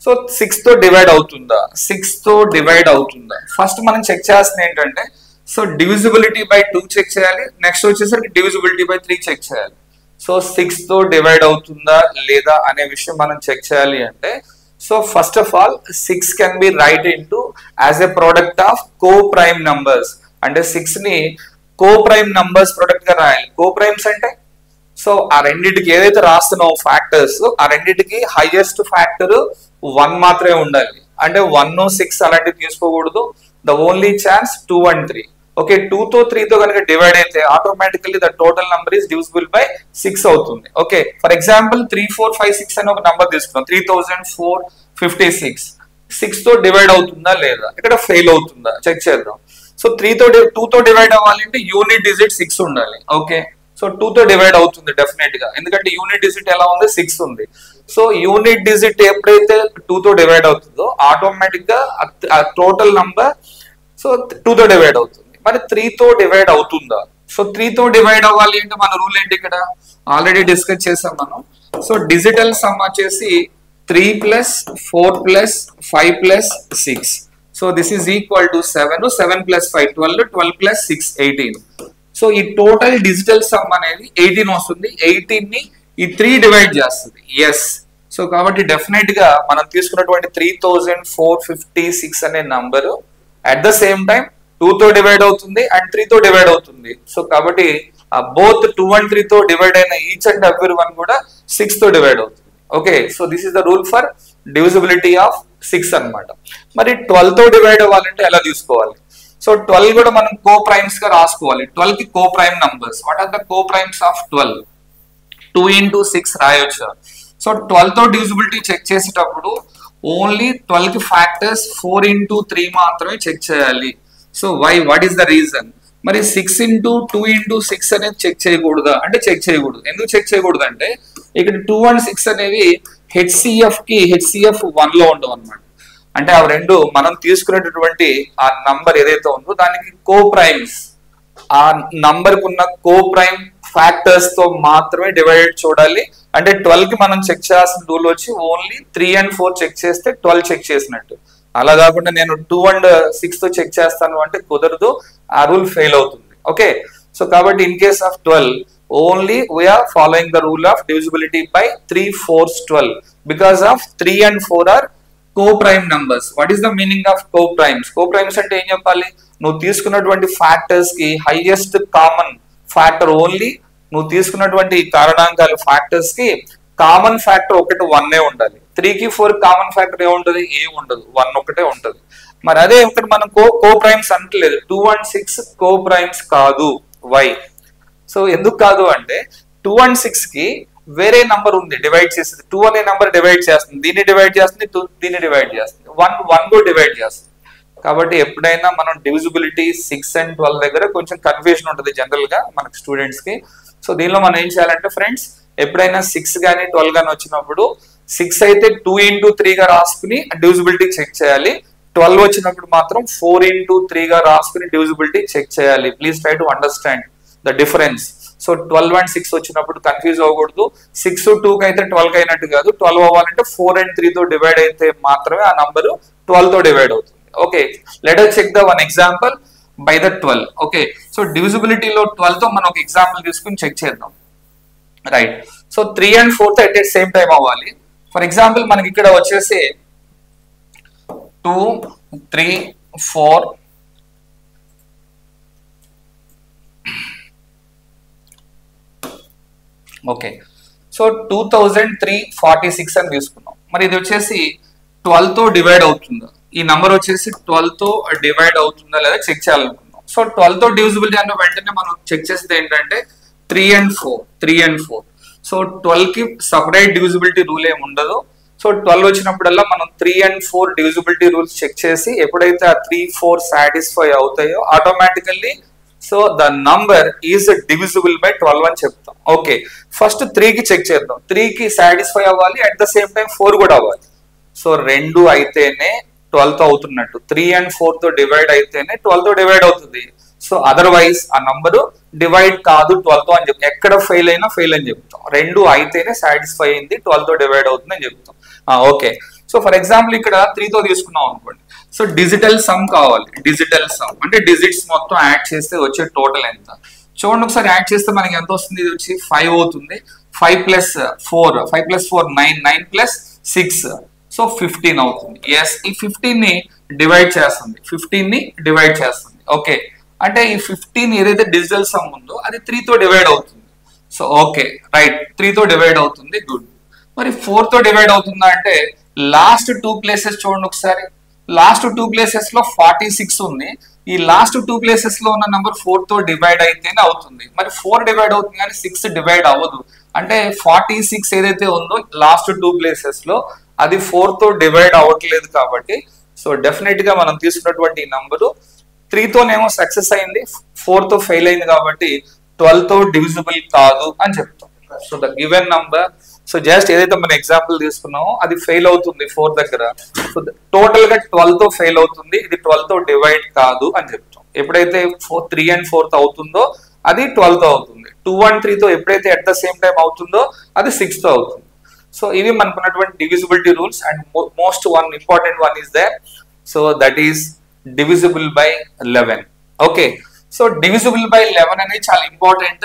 సో 6 తో డివైడ్ అవుతుందా? 6 తో డివైడ్ అవుతుందా? ఫస్ట్ మనం చెక్ చేయాల్సింది ఏంటంటే, సో డివిజిబిలిటీ బై 2 చెక్ చేయాలి. నెక్స్ట్ వచ్చేసరికి డివిజిబిలిటీ బై 3 చెక్ చేయాలి. సో 6 తో డివైడ్ అవుతుందా లేదా అనే విషయం మనం చెక్ చేయాలి అంటే, so first of all 6 can be right into as a product of co prime numbers. అంటే 6 ని కో ప్రైమ్ నంబర్స్ ప్రొడక్ట్ గా రాయాలి. కో ప్రైమ్స్ అంటే, సో ఆ రెండింటికి ఏదైతే రాస్తున్నావు ఫ్యాక్టర్స్, ఆ రెండింటికి హైయెస్ట్ ఫ్యాక్టర్ 1 మాత్రమే ఉండాలి. అంటే 1, 6 అలాంటివి తీసుకోకూడదు. The only chance 2 and 3. Okay, 2 తో 3 తో కనుక డివైడ్ అయితే automatically the total number is divisible by 6 అవుతుంది. ఓకే, ఫర్ ఎగ్జాంపుల్ 3456 అని ఒక నంబర్ తీసుకున్నాం. 3456 6 తో డివైడ్ అవుతుందా లేదా, ఇక్కడ ఫెయిల్ అవుతుందా చెక్ చేద్దాం. సో 2 తో డివైడ్ అవ్వాలంటే యూనిట్ డిజిట్ 6 ఉండాలి. ఓకే, సో 2 తో డివైడ్ అవుతుంది డెఫినెట్ గా, ఎందుకంటే యూనిట్ డిజిట్ ఎలా ఉంది? 6 ఉంది. సో యూనిట్ డిజిట్ ఎప్పుడైతే 2 తో డివైడ్ అవుతుందో ఆటోమేటిక్ గా టోటల్ నంబర్ సో 2 తో డివైడ్ అవుతుంది. మరి 3 తో డివైడ్ అవుతుందా? సో 3 తో డివైడ్ అవ్వాలి అంటే మన రూల్ ఏంటి? ఇక్కడ ఆల్రెడీ డిస్కస్ చేసాం మనం. సో డిజిటల్ సమ్ వచ్చేసి 3 + 4 + 5 + 6. So this is equal to 7. 7 + 5 12, 12 + 6 18. So ఈ టోటల్ డిజిటల్ సమ్ అనేది 18 వస్తుంది. 18 ని ఈ 3 డివైడ్ చేస్తుంది. ఎస్, సో కాబట్టి డెఫినెట్ గా మనం తీసుకున్నటువంటి 3456 అనే number at the same time 2 తో డివైడ్ అవుతుంది అండ్ 3 తో డివైడ్ అవుతుంది. సో కాబట్టి బోత్ 2 and 3 తో డివైడ్ అయిన ఈచ్ అండ్ ఎవ్రీ వన్ కూడా 6 తో డివైడ్ అవుతుంది. Okay, so this is the rule for divisibility of 6 అన్నమాట. మరి 12 తో డివైడ్ అవ్వాలంటే ఎలా తీసుకోవాలి? సో 12 కూడా మనం కో ప్రైమ్స్ గా రాసుకోవాలి. 12 కి coprime numbers. What are the coprimes of 12? 2 into 6 రాయొచ్చు. సో 12 తో డివిజిబిలిటీ చెక్ చేసేటప్పుడు ఓన్లీ 12 కి ఫ్యాక్టర్స్ 4 into 3 మాత్రమే చెక్ చేయాలి. So why, what is the reason? మరి 6 into 2 into 6 అనేది చెక్ చేయకూడదా అంటే చెక్ చేయకూడదు. ఎందుకు చెక్ చేయకూడదు అంటే ఇక్కడ 2 and 6 అనేవి హెచ్సిఎఫ్ 1 లో ఉండవు అనమాట. అంటే అవి రెండు మనం తీసుకునేటటువంటి ఆ నంబర్ ఏదైతే ఉందో దానికి కో ప్రైమ్స్, ఆ నంబర్ కున్న కో ప్రైమ్ ఫ్యాక్టర్స్ తో మాత్రమే డివైడ్ చూడాలి. అంటే 12 కి మనం చెక్ చేయాల్సిన రూల్ వచ్చి ఓన్లీ 3 and 4 చెక్ చేస్తే 12 చెక్ చేసినట్టు. అలా కాకుండా నేను 2 and 6 తో చెక్ చేస్తాను అంటే కుదరదు, ఆ రూల్ ఫెయిల్ అవుతుంది. ఓకే, సో కాబట్టి in case of 12 only we're following the rule of divisibility by 3 4s 12 because of 3 and 4 are co-prime numbers. What is the meaning of co-primes? Co-primes అంటే ఏం చెప్పాలి, నువ్వు తీసుకున్నటువంటి ఫ్యాక్టర్స్ కి హైయెస్ట్ కామన్ ఫ్యాక్టర్ ఓన్లీ, నువ్వు తీసుకున్నటువంటి కారణాంకాలు factors కి common factor ఒకటి 1 ఉండాలి. 3 కి 4 కామన్ ఫ్యాక్టర్ ఏముంటది, ఏ ఉండదు, 1 ఒకటే ఉంటది. మరి అదే ఒకటి మనం co-primes అంటలేదు. 2 and 6 co-primes కాదు. వై? సో ఎందుకు కాదు అంటే 2 and 6 కి వేరే నంబర్ ఉంది డివైడ్ చేసేది. 2 అనే నంబర్ డివైడ్ చేస్తుంది, దీన్ని డివైడ్ చేస్తుంది, దీన్ని డివైడ్ చేస్తుంది, 1 కూడా డివైడ్ చేస్తుంది. కాబట్టి ఎప్పుడైనా మనం డివిజిబిలిటీ 6 and 12 దగ్గర కొంచెం కన్ఫ్యూజన్ ఉంటుంది జనరల్ గా మనకి స్టూడెంట్స్ కి. సో దీనిలో మనం ఏం చేయాలంటే ఫ్రెండ్స్, ఎప్పుడైనా 6 కానీ 12 కానీ వచ్చినప్పుడు 6 అయితే 2 into 3 గా రాసుకుని డివిజిబిలిటీ చెక్ చేయాలి. 12 వచ్చినప్పుడు మాత్రం 4 into 3 గా రాసుకుని డివిజిబిలిటీ చెక్ చేయాలి. Please try to understand the difference. So 12 and 6 వచ్చినప్పుడు కన్ఫ్యూజ్ అవ్వకూడదు. 6 2 కి అయితే 12 అయినట్టు కాదు. 12 అవ్వాలంటే 4 and 3 తో డివైడ్ అయితే మాత్రమే ఆ నంబర్ 12 తో డివైడ్ అవుతుంది. Okay, let us check the one example by the 12. Okay, so డివిజిబిలిటీలో 12 తో మనం ఒక ఎగ్జాంపుల్ తీసుకుని చెక్ చేద్దాం. రైట్, సో 3 and 4 తో ఎట్ సేమ్ టైం అవ్వాలి. ఫర్ ఎగ్జాంపుల్ మనకి ఇక్కడ వచ్చేసి 2 3 4 ఓకే, సో 2346 అని తీసుకున్నాం. మరి ఇది వచ్చేసి 12 తో డివైడ్ అవుతుందా, ఈ నంబర్ వచ్చేసి 12 తో డివైడ్ అవుతుందా లేదా చెక్ చేయాలనుకున్నాం. సో 12 తో డివిజిబిలిటీ అన్న వెంటనే మనం చెక్ చేసేది ఏంటంటే 3 and 4. సో 12 కి సపరేట్ డివిజిబిలిటీ రూల్ ఏమి ఉండదు. సో 12 వచ్చినప్పుడల్లా మనం 3 and 4 డివిజిబిలిటీ రూల్స్ చెక్ చేసి ఎప్పుడైతే ఆ 3 4 సాటిస్ఫై అవుతాయో automatically so the number is divisible by 12 అని చెప్తాం. ఓకే, ఫస్ట్ 3 కి చెక్ చేద్దాం. 3 కి సాటిస్ఫై అవ్వాలి, అట్ ద సేమ్ టైం 4 కూడా అవ్వాలి. సో 2 అయితేనే 12 తో అవుతున్నట్టు, 3 and 4 తో డివైడ్ అయితేనే 12 తో డివైడ్ అవుతుంది. సో అదర్వైజ్ ఆ నంబరు డివైడ్ కాదు 12 తో అని చెప్తాం. ఎక్కడ ఫెయిల్ అయినా ఫెయిల్ అని చెప్తాం. 2 అయితేనే సాటిస్ఫై అయింది, 12 తో డివైడ్ అవుతుంది అని చెప్తాం. ఓకే, సో ఫర్ ఎగ్జాంపుల్ ఇక్కడ 3 తో తీసుకున్నాం అనుకోండి. సో డిజిటల్ సమ్ కావాలి. డిజిటల్ సమ్ అంటే డిజిట్స్ మొత్తం యాడ్ చేస్తే వచ్చే టోటల్ ఎంత చూడండి ఒకసారి. యాడ్ చేస్తే మనకి ఎంత వస్తుంది, ఇది వచ్చి 5 అవుతుంది. 5 + 4 9, 9 + 6 సో 15 అవుతుంది. ఎస్, ఈ 15 ని డివైడ్ చేస్తుంది. ఓకే, అంటే ఈ 15 ఏదైతే డిజిటల్ సమ్ ఉందో అది 3 తో డివైడ్ అవుతుంది. సో ఓకే, రైట్, 3 తో డివైడ్ అవుతుంది, గుడ్. మరి 4 తో డివైడ్ అవుతుందా అంటే లాస్ట్ 2 ప్లేసెస్ చూడండి ఒకసారి. లాస్ట్ 2 ప్లేసెస్ లో 46 ఉంది. ఈ లాస్ట్ 2 ప్లేసెస్ లో ఉన్న నంబర్ 4 తో డివైడ్ అయితేనే అవుతుంది. మరి 4 డివైడ్ అవుతుంది కానీ 6 డివైడ్ అవ్వదు. అంటే 46 ఏదైతే ఉందో లాస్ట్ 2 ప్లేసెస్ లో అది 4 తో డివైడ్ అవ్వట్లేదు. కాబట్టి సో డెఫినెట్ గా మనం తీసుకున్నటువంటి ఈ నంబరు 3 తోనేమో సక్సెస్ అయింది, 4 తో ఫెయిల్ అయింది. కాబట్టి 12 తో డివిజిబుల్ కాదు అని చెప్తాం. So the given number, so just ఏదైతే మనం ఎగ్జాంపుల్ తీసుకున్నామో అది ఫెయిల్ అవుతుంది 4 దగ్గర. సో టోటల్ గా 12 తో ఫెయిల్ అవుతుంది, ఇది 12 తో డివైడ్ కాదు అని చెప్తాం. ఎప్పుడైతే 3 and 4 తో అవుతుందో అది 12 తో అవుతుంది. 2 and 3 తో ఎప్పుడైతే అట్ ద సేమ్ టైం అవుతుందో అది 6 తో అవుతుంది. సో ఇవి మనకున్నటువంటి divisibility rules. And most one important one is there, so that is divisible by 11. Okay, so divisible by 11 అనేది చాలా important.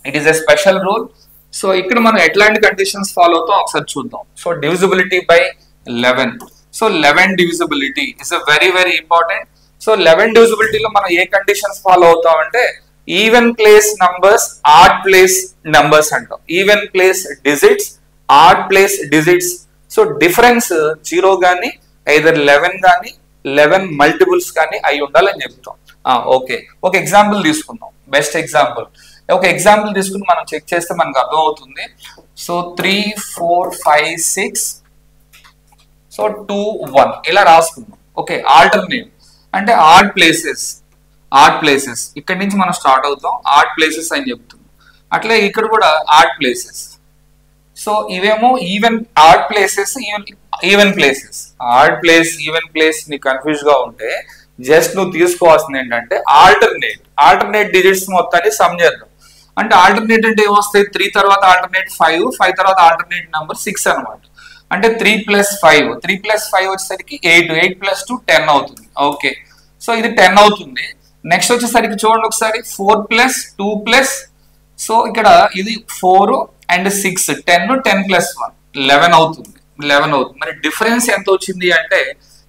It is a special rule. So ఇక్కడ మనం ఎట్లాంటి కండిషన్స్ ఫాలో అవుతాం ఒకసారి చూద్దాం. So divisibility by 11. So 11 divisibility is a very very important. So 11 డివిజిబిలిటీలో మనం ఏ కండిషన్స్ ఫాలో అవుతాం అంటే even place numbers, odd place numbers అంటాం. Even place digits, odd place digits. So difference 0 కానీ ఐదర్ 11 కానీ 11 మల్టిపుల్స్ కానీ అయి ఉండాలని చెప్తాం. ఓకే, ఒక ఎగ్జాంపుల్ తీసుకుందాం. బెస్ట్ ఎగ్జాంపుల్ ఒక ఎగ్జాంపుల్ తీసుకుని మనం చెక్ చేస్తే మనకు అర్థం అవుతుంది. సో 3 4 5 6 సో 2 1 ఇలా రాసుకుందాం. ఓకే, ఆల్టర్నేట్ అంటే ఆడ్ ప్లేసెస్ ఇక్కడ నుంచి మనం స్టార్ట్ అవుతాం. ఆడ్ ప్లేసెస్ అని చెప్తున్నాం. అట్లే ఇక్కడ కూడా ఆడ్ ప్లేసెస్. సో ఇవేమో even odd places, even places. Odd place, even place ని కన్ఫ్యూజ్ గా ఉంటే జస్ట్ నువ్వు తీసుకోవాల్సింది ఏంటంటే ఆల్టర్నేట్ డిజిట్స్ మొత్తాన్ని సమ్ చేద్దాం. అంటే ఆల్టర్నేట్ అంటే ఏమొస్తాయి, 3 తర్వాత ఆల్టర్నేట్ 5, 5 తర్వాత ఆల్టర్నేట్ నెంబర్ 6 అనమాట. అంటే 3 + 5, 3 + 5 వచ్చేసరికి 8, 8 + 2 10 అవుతుంది. ఓకే, సో ఇది 10 అవుతుంది. నెక్స్ట్ వచ్చేసరికి చూడండి ఒకసారి 4 ప్లస్ 2 ప్లస్, సో ఇక్కడ ఇది 4 అండ్ 6 10 ప్లస్ 1 11 అవుతుంది. మరి డిఫరెన్స్ ఎంత వచ్చింది అంటే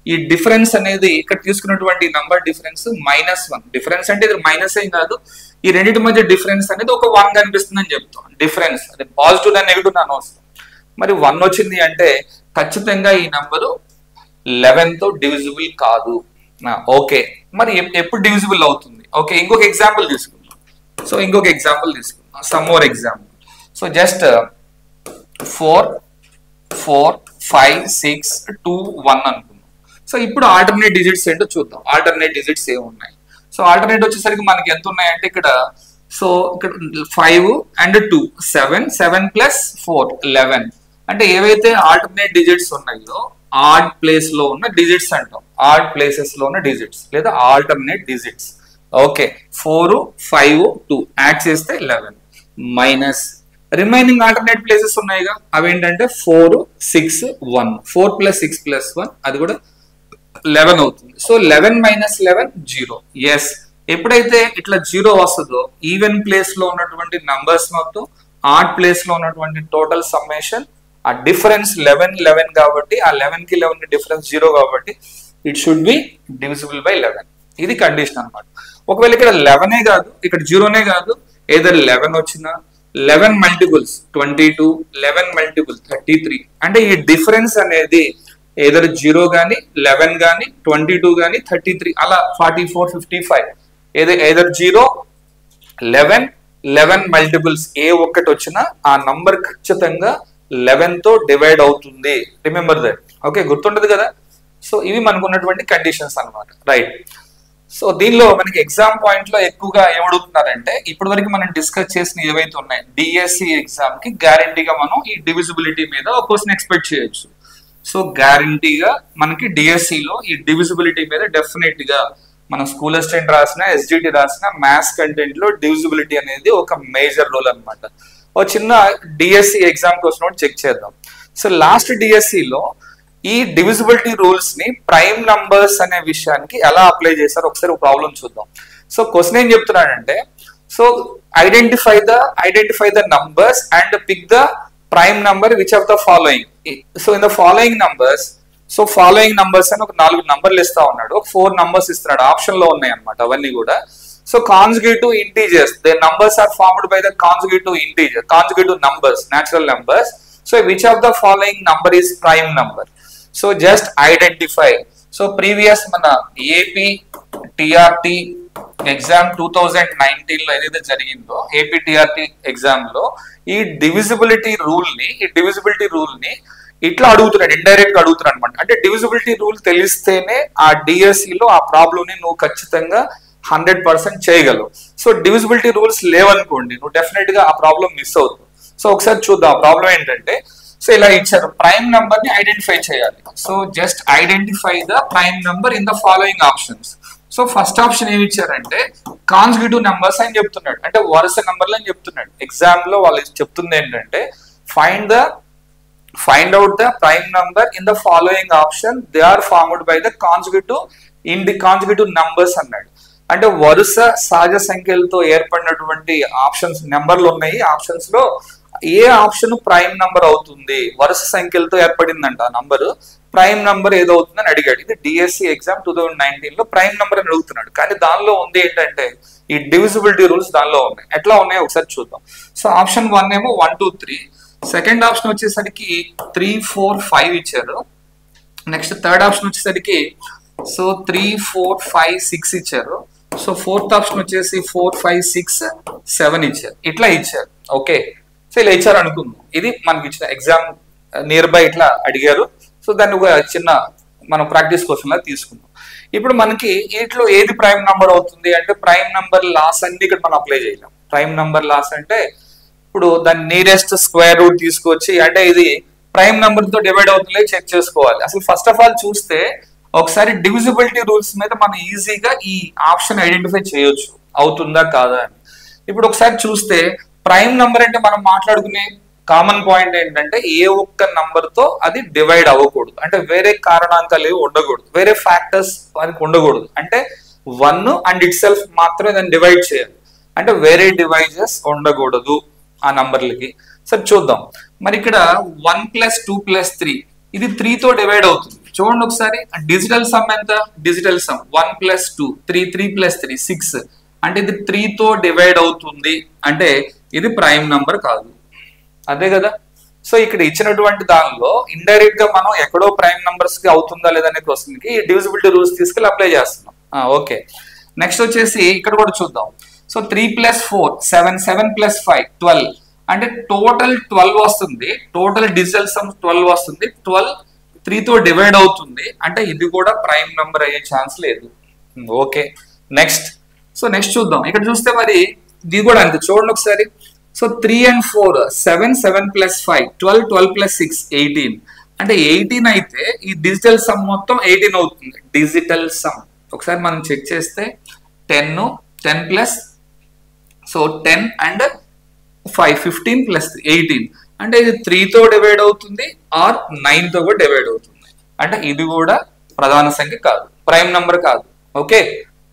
ఈ డిఫరెన్స్ అనేది ఇక్కడ తీసుకున్నటువంటి నంబర్ డిఫరెన్స్ -1. డిఫరెన్స్ అంటే ఇది మైనస్ ఏం కాదు, ఈ రెండింటి మధ్య డిఫరెన్స్ అనేది ఒక 1 కనిపిస్తుంది అని చెప్తాం. డిఫరెన్స్ అది పాజిటివ్ అండ్ నెగిటివ్ అని వస్తుంది. మరి 1 వచ్చింది అంటే ఖచ్చితంగా ఈ నంబరు 11 తో డివిజిబుల్ కాదు. ఓకే, మరి ఎప్పుడు డివిజిబుల్ అవుతుంది? ఓకే, ఇంకొక ఎగ్జాంపుల్ తీసుకుందాం. Some more example. So just 4 4 5 6 2 1 అనుకుందాం. సో ఇప్పుడు ఆల్టర్నేట్ డిజిట్స్ ఏంటో చూద్దాం. ఆల్టర్నేట్ డిజిట్స్ ఏమున్నాయి? సో ఆల్టర్నేట్ వచ్చేసరికి మనకి ఎంత ఉన్నాయంటే ఇక్కడ 5 అండ్ 2 7 ప్లస్ 4 11. అంటే ఏవైతే ఆల్టర్నేట్ డిజిట్స్ ఉన్నాయో ఆడ్ ప్లేస్ లో ఉన్న డిజిట్స్ అంటాం. ఆడ్ ప్లేసెస్ లో ఉన్న డిజిట్స్ లేదా ఆల్టర్నేట్ డిజిట్స్. ఓకే, 4 5 2 యాడ్ చేస్తే 11 మైనస్ రిమైనింగ్ ఆల్టర్నేట్ ప్లేసెస్ ఉన్నాయిగా, అవేంటంటే 4 6 1 4 ప్లస్ 6 ప్లస్ 1 అది కూడా 11 అవుతుంది. So 11 minus 11 0. ఎస్, ఎప్పుడైతే ఇట్లా 0 వస్తుందో ఈవెన్ ప్లేస్ లో ఉన్నటువంటి నంబర్స్ మొత్తం ఆడ్ ప్లేస్ లో ఉన్నటువంటి టోటల్ సమ్మేషన్ ఆ డిఫరెన్స్ 11 కాబట్టి ఆ 11 కి 11 డిఫరెన్స్ 0 కాబట్టి it should be divisible by 11. ఇది కండిషన్ అన్నమాట. ఒకవేళ ఇక్కడ 11 కాదు, ఇక్కడ 0 కాదు, ఏదర్ 11 వచ్చినా 11 మల్టిపుల్స్ 22 11 మల్టిపుల్ 33 అంటే ఈ డిఫరెన్స్ అనేది ఏదర్ 0 గానీ 11 గానీ 22 గానీ 33 అలా 44 55 ఏదర్ 0 11 మల్టిపుల్స్ ఏ ఒక్కటి వచ్చినా ఆ నంబర్ ఖచ్చితంగా 11 తో డివైడ్ అవుతుంది. Remember that. ఓకే, గుర్తుండదు కదా. సో ఇవి మనకు ఉన్నటువంటి కండిషన్స్ అన్నమాట. రైట్. సో దీనిలో మనకి ఎగ్జామ్ పాయింట్ లో ఎక్కువగా ఏమడుగుతున్నారంటే ఇప్పటి వరకు మనం డిస్కస్ చేసిన ఏవైతే ఉన్నాయి డిఎస్సి ఎగ్జామ్ కి గ్యారంటీగా మనం ఈ డివిజిబిలిటీ మీద ఒక క్వశ్చన్ ఎక్స్పెక్ట్ చేయొచ్చు. సో గ్యారంటీగా మనకి డిఎస్సి లో ఈ డివిజిబిలిటీ మీద డెఫినెట్ గా మనం స్కూల్ అసిస్టెంట్ రాసిన ఎస్జిటి రాసిన మ్యాథ్స్ కంటెంట్ లో డివిజిబిలిటీ అనేది ఒక మేజర్ రోల్ అన్నమాట. ఒక చిన్న డిఎస్సి ఎగ్జామ్ కోసం చెక్ చేద్దాం. సో లాస్ట్ డిఎస్సి లో ఈ డివిజిబిలిటీ రూల్స్ ని ప్రైమ్ నంబర్స్ అనే విషయానికి ఎలా అప్లై చేశారో ఒకసారి ఒక ప్రాబ్లం చూద్దాం. సో క్వశ్చన్ ఏం చెప్తున్నాడంటే, so identify the numbers and pick the prime number which of the following. So in the following numbers, so following numbers అని ఒక 4 నంబర్లు ఇస్తా ఉన్నాడు, ఒక 4 నంబర్స్ ఇస్తున్నాడు, ఆప్షన్ లో ఉన్నాయి అన్నమాట అవన్నీ కూడా. So conjugative integers, the numbers are formed by the conjugative numbers, natural numbers. So which of the following number is prime number. So just identify. So previous మన ఏపీ టిఆర్టీ ఎగ్జామ్ 2019 లో ఏదైతే జరిగిందో AP TRT exam లో ఈ divisibility rule ని ఇట్లా అడుగుతున్నాడు, indirect గా అడుగుతున్నాడు అనమాట. అంటే డివిజిబిలిటీ రూల్ తెలిస్తేనే ఆ డిఎస్సి లో ఆ ప్రాబ్లం ని నువ్వు ఖచ్చితంగా 100% చేయగలవు. సో డివిజిబిలిటీ రూల్స్ లేవనుకోండి నువ్వు డెఫినెట్ గా ఆ ప్రాబ్లం మిస్ అవుతుంది. సో ఒకసారి చూద్దాం ఆ ప్రాబ్లం ఏంటంటే, సో ఇలా ఇచ్చారు, ప్రైమ్ నంబర్ ని ఐడెంటిఫై చేయాలి. So just identify the prime number in the following options. So first option ఏమి ఇచ్చారంటే కాన్జుగేటివ్ నంబర్స్ అని చెప్తున్నాడు, అంటే వరుస నంబర్లు అని చెప్తున్నాడు. ఎగ్జామ్ లో వాళ్ళు చెప్తుంది ఏంటంటే find out the prime number in the following option, they are formed by the conjugative numbers అన్నాడు. అంటే వరుస సహజ సంఖ్యలతో ఏర్పడినటువంటి ఆప్షన్స్ నెంబర్లు ఉన్నాయి. ఆప్షన్స్ లో ఏ ఆప్షన్ ప్రైమ్ నంబర్ అవుతుంది? వరుస సంఖ్యలతో ఏర్పడిందంట ఆ నంబరు, ప్రైమ్ నంబర్ ఏదవుతుందని అడిగాడు. ఇది డిఎస్సి ఎగ్జామ్ 2019 లో ప్రైమ్ నంబర్ అని అడుగుతున్నాడు. కానీ దానిలో ఉంది ఏంటంటే ఈ డివిజిబిలిటీ రూల్స్ దానిలో ఉన్నాయి. ఎట్లా ఉన్నాయో ఒకసారి చూద్దాం. సో ఆప్షన్ 1 ఏమో 1 2 3, సెకండ్ ఆప్షన్ వచ్చేసరికి 3 4 5 ఇచ్చారు. నెక్స్ట్ థర్డ్ ఆప్షన్ వచ్చేసరికి సో 3 4 5 6 ఇచ్చారు. సో ఫోర్త్ ఆప్షన్ వచ్చేసి 4 5 6 7 ఇచ్చారు. ఇట్లా ఇచ్చారు. ఓకే, సో ఇలా ఇచ్చారు అనుకుందాం. ఇది మనకి ఇచ్చిన ఎగ్జామ్ నియర్ బై ఇట్లా అడిగారు. సో దాన్ని ఒక చిన్న మనం ప్రాక్టీస్ క్వశ్చన్ లా తీసుకుందాం. ఇప్పుడు మనకి వీటిలో ఏది ప్రైమ్ నంబర్ అవుతుంది అంటే ప్రైమ్ నంబర్ లాస్ అన్ని ఇక్కడ మనం అప్లై చేయలేం. ప్రైమ్ నంబర్ లాస్ అంటే ఇప్పుడు దాని నియరెస్ట్ స్క్వేర్ రూట్ తీసుకొచ్చి అంటే ఇది ప్రైమ్ నంబర్ తో డివైడ్ అవుతుందో చెక్ చేసుకోవాలి. అసలు ఫస్ట్ ఆఫ్ ఆల్ చూస్తే ఒకసారి డివిజిబిలిటీ రూల్స్ మీద మనం ఈజీగా ఈ ఆప్షన్ ఐడెంటిఫై చేయొచ్చు అవుతుందా కాదా అని. ఇప్పుడు ఒకసారి చూస్తే ప్రైమ్ నంబర్ అంటే మనం మాట్లాడుకునే కామన్ పాయింట్ ఏంటంటే ఏ ఒక్క నంబర్ తో అది డివైడ్ అవ్వకూడదు, అంటే వేరే కారణాంకాలు ఏవి ఉండకూడదు, వేరే ఫ్యాక్టర్స్ వారికి ఉండకూడదు. అంటే 1 అండ్ ఇట్ సెల్ఫ్ మాత్రమే దాన్ని డివైడ్ చేయాలి. అంటే వేరే డివైజెస్ ఉండకూడదు ఆ నంబర్లకి. సరే చూద్దాం. మరి ఇక్కడ 1 + 2 + 3 ఇది 3 తో డివైడ్ అవుతుంది. చూడండి ఒకసారి, డిజిటల్ సమ్ ఎంత? Digital sum 1 + 2 3 3 + 3 6. అంటే ఇది 3 తో డివైడ్ అవుతుంది, అంటే ఇది ప్రైమ్ నంబర్ కాదు. అదే కదా. సో ఇక్కడ ఇచ్చినటువంటి దానిలో ఇండైరెక్ట్ గా మనం ఎక్కడో ప్రైమ్ నంబర్స్ కి అవుతుందా లేదనే క్వశ్చన్ కి డివిజిబిలిటీ రూల్స్ తీసుకెళ్ళి అప్లై చేస్తున్నాం. ఓకే, నెక్స్ట్ వచ్చేసి ఇక్కడ కూడా చూద్దాం. సో 3 + 4 7 7 + 5 12. అంటే టోటల్ 12 వస్తుంది. టోటల్ డిజిటల్ సమ్ 12 వస్తుంది. 12 3 తో డివైడ్ అవుతుంది, అంటే ఇది కూడా ప్రైమ్ నంబర్ అయ్యే ఛాన్స్ లేదు. Okay, next. సో నెక్స్ట్ చూద్దాం. ఇక్కడ చూస్తే మరి ఇది కూడా అంతే. చూడండి ఒకసారి. So 3 and 4 7 7 + 5 12 12 + 6 18. అంటే 18 అయితే ఈ డిజిటల్ సమ్ మొత్తం 18 అవుతుంది. డిజిటల్ సమ్ ఒకసారి మనం చెక్ చేస్తే 10 10 సో 10 and 5 15 + 18. అంటే ఇది 3 తో డివైడ్ అవుతుంది ఆర్ 9 తో కూడా డివైడ్ అవుతుంది. అంటే ఇది కూడా ప్రధాన సంఖ్య కాదు, ప్రైమ్ నంబర్ కాదు. Okay,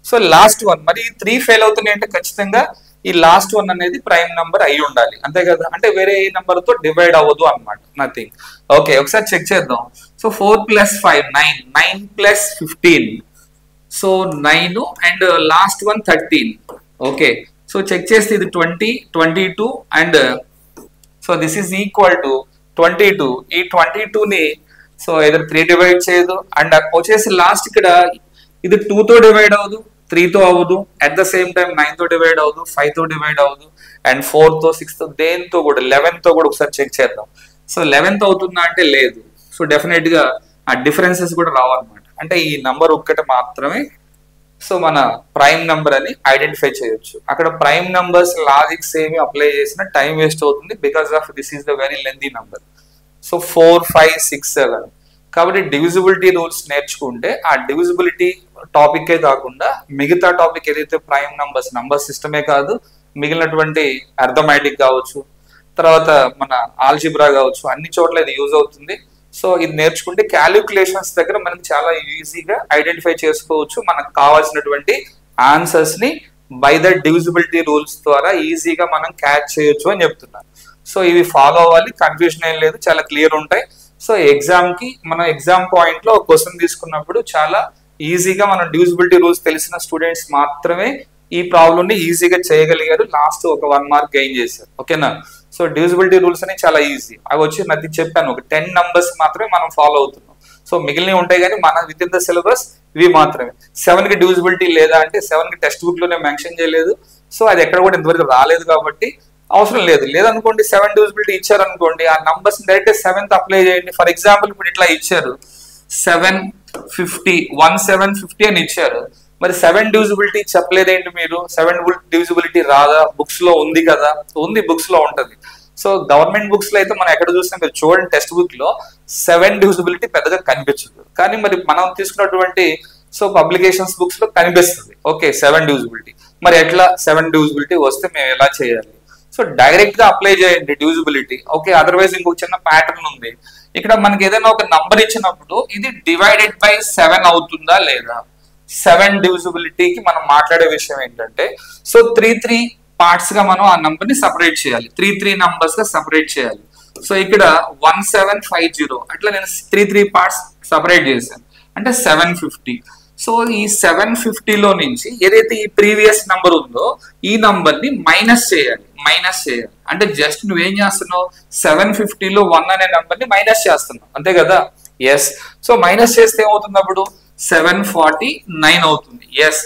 so last one. మరి 3 ఫెయిల్ అవుతున్నాయి అంటే ఖచ్చితంగా ఈ లాస్ట్ వన్ అనేది ప్రైమ్ నంబర్ అయి ఉండాలి, అంతే కదా. అంటే వేరే ఏ నంబర్ తో డివైడ్ అవ్వదు అనమాట, నథింగ్. ఓకే, ఒకసారి చెక్ చేద్దాం. So 4 + 5 9 9 + 15. So 9 and last one 13. Okay, so check చేస్తే ఇది 20 22 and so this is equal to 22. ఈ 22ని సో ఏదో 3 డివైడ్ చేయదు. అండ్ వచ్చేసి లాస్ట్ ఇక్కడ ఇది 2 తో డివైడ్ అవ్వదు, 3 తో అవ్వదు, అట్ ద సేమ్ టైం 9 తో డివైడ్ అవ్వదు, 5 తో డివైడ్ అవ్వదు, అండ్ 4 తో 6 తో దేంతో కూడా 11 తో కూడా ఒకసారి చెక్ చేద్దాం. సో 11th అవుతుందా అంటే లేదు. సో డెఫినెట్ గా ఆ డిఫరెన్సెస్ కూడా రావన్నమాట. అంటే ఈ నంబర్ ఒక్కటి మాత్రమే సో మన ప్రైమ్ నంబర్ అని ఐడెంటిఫై చేయొచ్చు. అక్కడ ప్రైమ్ నంబర్స్ లాజిక్స్ ఏమి అప్లై చేసినా టైం వేస్ట్ అవుతుంది, because of this is the very lengthy number. So 4 5 6 7. కాబట్టి డివిజిబిలిటీ రూల్స్ నేర్చుకుంటే ఆ డివిజిబిలిటీ టాపిక్ కాకుండా మిగతా టాపిక్ ఏదైతే ప్రైమ్ నంబర్స్ నంబర్ సిస్టమే కాదు, మిగిలినటువంటి అర్థమెటిక్ కావచ్చు, తర్వాత మన ఆల్జిబ్రా కావచ్చు, అన్ని చోట్ల ఇది యూజ్ అవుతుంది. సో ఇది నేర్చుకుంటే క్యాలిక్యులేషన్స్ దగ్గర మనకి చాలా ఈజీగా ఐడెంటిఫై చేసుకోవచ్చు. మనకు కావాల్సినటువంటి ఆన్సర్స్ ని బై ద డివిజిబిలిటీ రూల్స్ ద్వారా ఈజీగా మనం క్యాచ్ చేయొచ్చు అని చెప్తున్నాను. సో ఇవి ఫాలో అవ్వాలి, కన్ఫ్యూజన్ ఏం లేదు, చాలా క్లియర్ ఉంటాయి. సో ఎగ్జామ్ కి మనం ఎగ్జామ్ పాయింట్ లో క్వశ్చన్ తీసుకున్నప్పుడు చాలా ఈజీగా మనం డివిజిబిలిటీ రూల్స్ తెలిసిన స్టూడెంట్స్ మాత్రమే ఈ ప్రాబ్లమ్ ని ఈజీగా చేయగలిగారు. లాస్ట్ ఒక 1 మార్క్ గెయిన్ చేశారు. ఓకేనా. సో డివిజిబిలిటీ రూల్స్ అని చాలా ఈజీ. అవి వచ్చి నాకు చెప్పాను, ఒక 10 నంబర్స్ మాత్రమే మనం ఫాలో అవుతున్నాం. సో మిగిలినవి ఉంటాయి కానీ మన విత్ ఇన్ ద సిలబస్ ఇవి మాత్రమే. 7 కి డివిజిబిలిటీ లేదా అంటే 7 కి టెక్స్ట్ బుక్ లోనే మెన్షన్ చేయలేదు. సో అది ఎక్కడ కూడా ఇంతవరకు రాలేదు కాబట్టి అవసరం లేదు. లేదనుకోండి 7 డివిజిబిలిటీ ఇచ్చారనుకోండి, ఆ నంబర్స్ డైరెక్ట్ 7th అప్లై చేయండి. ఫర్ ఎగ్జాంపుల్ ఇప్పుడు ఇట్లా ఇచ్చారు 750 1750 అని ఇచ్చారు. మరి 7 డివిజిబిలిటీ చెప్పలేదేంటి మీరు? 7 డివిజిబిలిటీ రాదా? బుక్స్ లో ఉంది కదా. ఉంది, బుక్స్ లో ఉంటది. సో గవర్నమెంట్ బుక్స్ లో అయితే మనం ఎక్కడ చూసినా మీరు చూడండి, టెక్స్ట్ బుక్ లో 7 డివిజిబిలిటీ పెద్దగా కనిపించదు. కానీ మరి మనం తీసుకున్నటువంటి సో పబ్లికేషన్స్ బుక్స్ లో కనిపిస్తుంది. Okay 7 divisibility. మరి ఎట్లా 7 డివిజిబిలిటీ వస్తే మేము ఎలా చేయాలి? సో డైరెక్ట్ గా అప్లై చేయండి డివిజిబిలిటీ. ఓకే, అదర్వైజ్ ఇంకొక చిన్న ప్యాటర్న్ ఉంది. ఇక్కడ మనకి ఏదైనా ఒక నంబర్ ఇచ్చినప్పుడు ఇది డివైడెడ్ బై 7 అవుతుందా లేదా? 7 డివిజిబిలిటీకి మనం మాట్లాడే విషయం ఏంటంటే, సో 3 పార్ట్స్ గా మనం ఆ నంబర్ ని సపరేట్ చేయాలి. 3 నంబర్స్ గా సపరేట్ చేయాలి. సో ఇక్కడ 1750 అట్లా నేను 3 పార్ట్స్ సపరేట్ చేశాను, అంటే 750. సో ఈ 750లో నుంచి ఏదైతే ఈ ప్రీవియస్ నంబర్ ఉందో ఈ నంబర్ ని మైనస్ చేయాలి. అంటే జస్ట్ నువ్వేం చేస్తున్నావు, 750లో 1 అనే నంబర్ ని మైనస్ చేస్తున్నావు, అంతే కదా. ఎస్. సో మైనస్ చేస్తే ఏమవుతుంది అప్పుడు 749 అవుతుంది. ఎస్,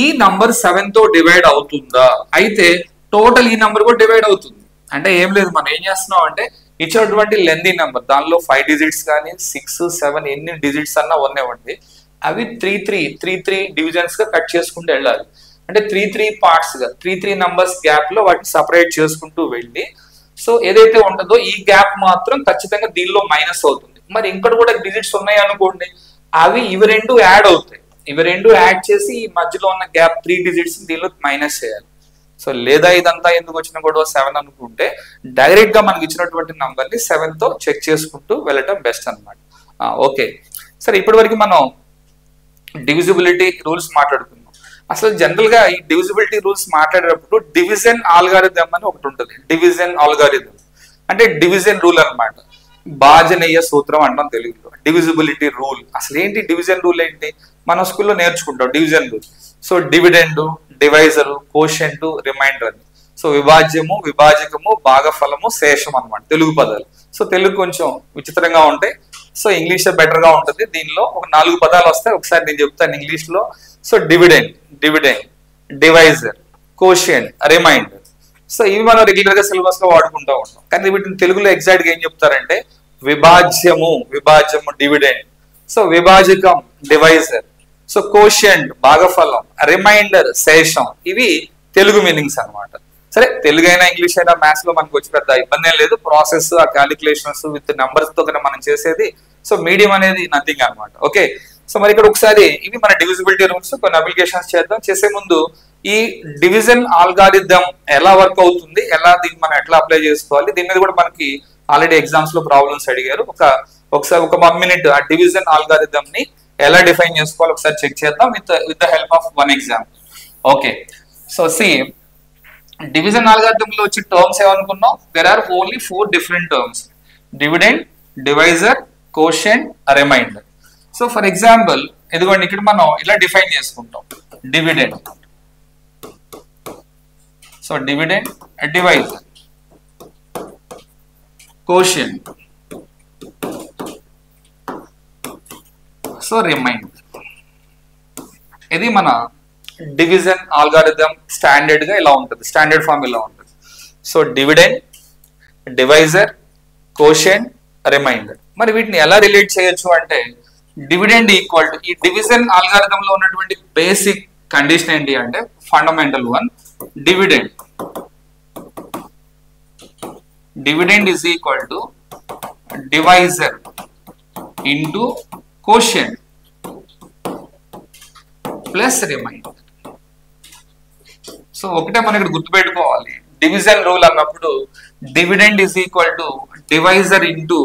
ఈ నంబర్ 7 తో డివైడ్ అవుతుందా? అయితే టోటల్ ఈ నంబర్ కూడా డివైడ్ అవుతుంది. అంటే ఏం లేదు, మనం ఏం చేస్తున్నాం అంటే ఇచ్చినటువంటి లెంతీ నెంబర్ దానిలో 5 డిజిట్స్ కానీ 6 7 ఎన్ని డిజిట్స్ అన్నా ఉన్నవండి, అవి 3 డివిజన్స్ గా కట్ చేసుకుంటూ వెళ్ళాలి. అంటే 3 పార్ట్స్ గా 3 నంబర్స్ గ్యాప్ లో వాటిని సపరేట్ చేసుకుంటూ వెళ్ళి, సో ఏదైతే ఉంటుందో ఈ గ్యాప్ మాత్రం ఖచ్చితంగా దీనిలో మైనస్ అవుతుంది. మరి ఇంకోటి కూడా డిజిట్స్ ఉన్నాయి అనుకోండి, అవి ఇవి రెండు యాడ్ అవుతాయి. ఇవి రెండు యాడ్ చేసి ఈ మధ్యలో ఉన్న గ్యాప్ 3 డిజిట్స్ దీనిలో మైనస్ చేయాలి. సో లేదా ఇదంతా ఎందుకు వచ్చిన కూడా 7 అనుకుంటే డైరెక్ట్ గా మనకి ఇచ్చినటువంటి నంబర్ ని 7 తో చెక్ చేసుకుంటూ వెళ్ళటం బెస్ట్ అనమాట. ఓకే, సరే ఇప్పటి వరకు మనం డివిజిబిలిటీ రూల్స్ మాట్లాడుకున్నాం. అసలు జనరల్ గా ఈ డివిజిబిలిటీ రూల్స్ మాట్లాడేటప్పుడు డివిజన్ ఆల్గారిథం అని ఒకటి ఉంటుంది. డివిజన్ ఆల్గారిథం అంటే డివిజన్ రూల్ అన్నమాట. భాజనీయ సూత్రం అంటాం తెలుగులో. డివిజిబిలిటీ రూల్ అసలు ఏంటి? డివిజన్ రూల్ ఏంటి? మనం స్కూల్లో నేర్చుకుంటాం division rule. So dividend, divisor, quotient, remainder అని. సో విభాజ్యము, విభాజకము, భాగఫలము, శేషం అన్నమాట తెలుగు పదాలు. సో తెలుగు కొంచెం విచిత్రంగా ఉంటాయి. సో ఇంగ్లీష్ బెటర్ గా ఉంటుంది. దీనిలో ఒక 4 పదాలు వస్తాయి, ఒకసారి నేను చెప్తాను ఇంగ్లీష్ లో. So dividend, divisor, quotient, remainder. So ఇవి మనం రెగ్యులర్ గా సిలబస్ లో వాడుకుంటూ ఉంటాం. కానీ వీటిని తెలుగులో ఎగ్జాక్ట్ గా ఏం చెప్తారంటే విభాజ్యము, డివిడెండ్. సో విభాజకం, డివైజర్. సో కోషియంట్, భాగఫలం, రిమైండర్, శేషం. ఇవి తెలుగు మీనింగ్స్ అన్నమాట. సరే, తెలుగు అయినా ఇంగ్లీష్ అయినా మ్యాథ్స్ లో మనకు వచ్చి పెద్ద ఇబ్బంది ఏం లేదు. ప్రాసెస్, ఆ క్యాలిక్యులేషన్స్ విత్ నెంబర్స్ తో మనం చేసేది. సో మీడియం అనేది నథింగ్ అన్నమాట. ఓకే, సో మరి ఇక్కడ ఒకసారి ఇవి మన డివిజిబిలిటీ రూల్స్ కొన్ని అప్లికేషన్స్ చేద్దాం. చేసే ముందు ఈ డివిజన్ ఆల్గారిథం ఎలా వర్క్ అవుతుంది, దీన్ని మనం ఎట్లా అప్లై చేసుకోవాలి, దీని మీద కూడా మనకి ఆల్రెడీ ఎగ్జామ్స్ లో ప్రాబ్లమ్స్ అడిగారు. ఒకసారి ఒక 1 minute ఆ డివిజన్ ఆల్గారిథం ని ఎలా డిఫైన్ చేసుకోవాలి ఒకసారి చెక్ చేద్దాం with the help of 1 example. Okay, so see division algorithm లో వచ్చే టర్మ్స్ ఏమనుకున్నాం? There are only 4 different terms: dividend, divisor, quotient, remainder. So for example ఇదిగోండి, ఇక్కడ మనం ఇలా డిఫైన్ చేసుకుంటాం dividend. So dividend, divisor, quotient, so remainder. ఇది మన డివిజన్ ఆల్గారిథం స్టాండర్డ్ గా ఇలా ఉంటుంది, స్టాండర్డ్ ఫామ్ ఇలా ఉంటుంది. So dividend, divisor, quotient, remainder. మరి వీటిని ఎలా రిలేట్ చేయొచ్చు అంటే డివిడెండ్ ఈక్వల్ టు ఈ డివిజన్ ఆల్గారిథం లో ఉన్నటువంటి బేసిక్ కండిషన్ ఏంటి అంటే fundamental 1, dividend is equal to divisor into quotient plus remainder. So ఒకటే మనం ఇక్కడ గుర్తుపెట్టుకోవాలి, డివిజన్ రూల్ అన్నప్పుడు dividend is equal to divisor into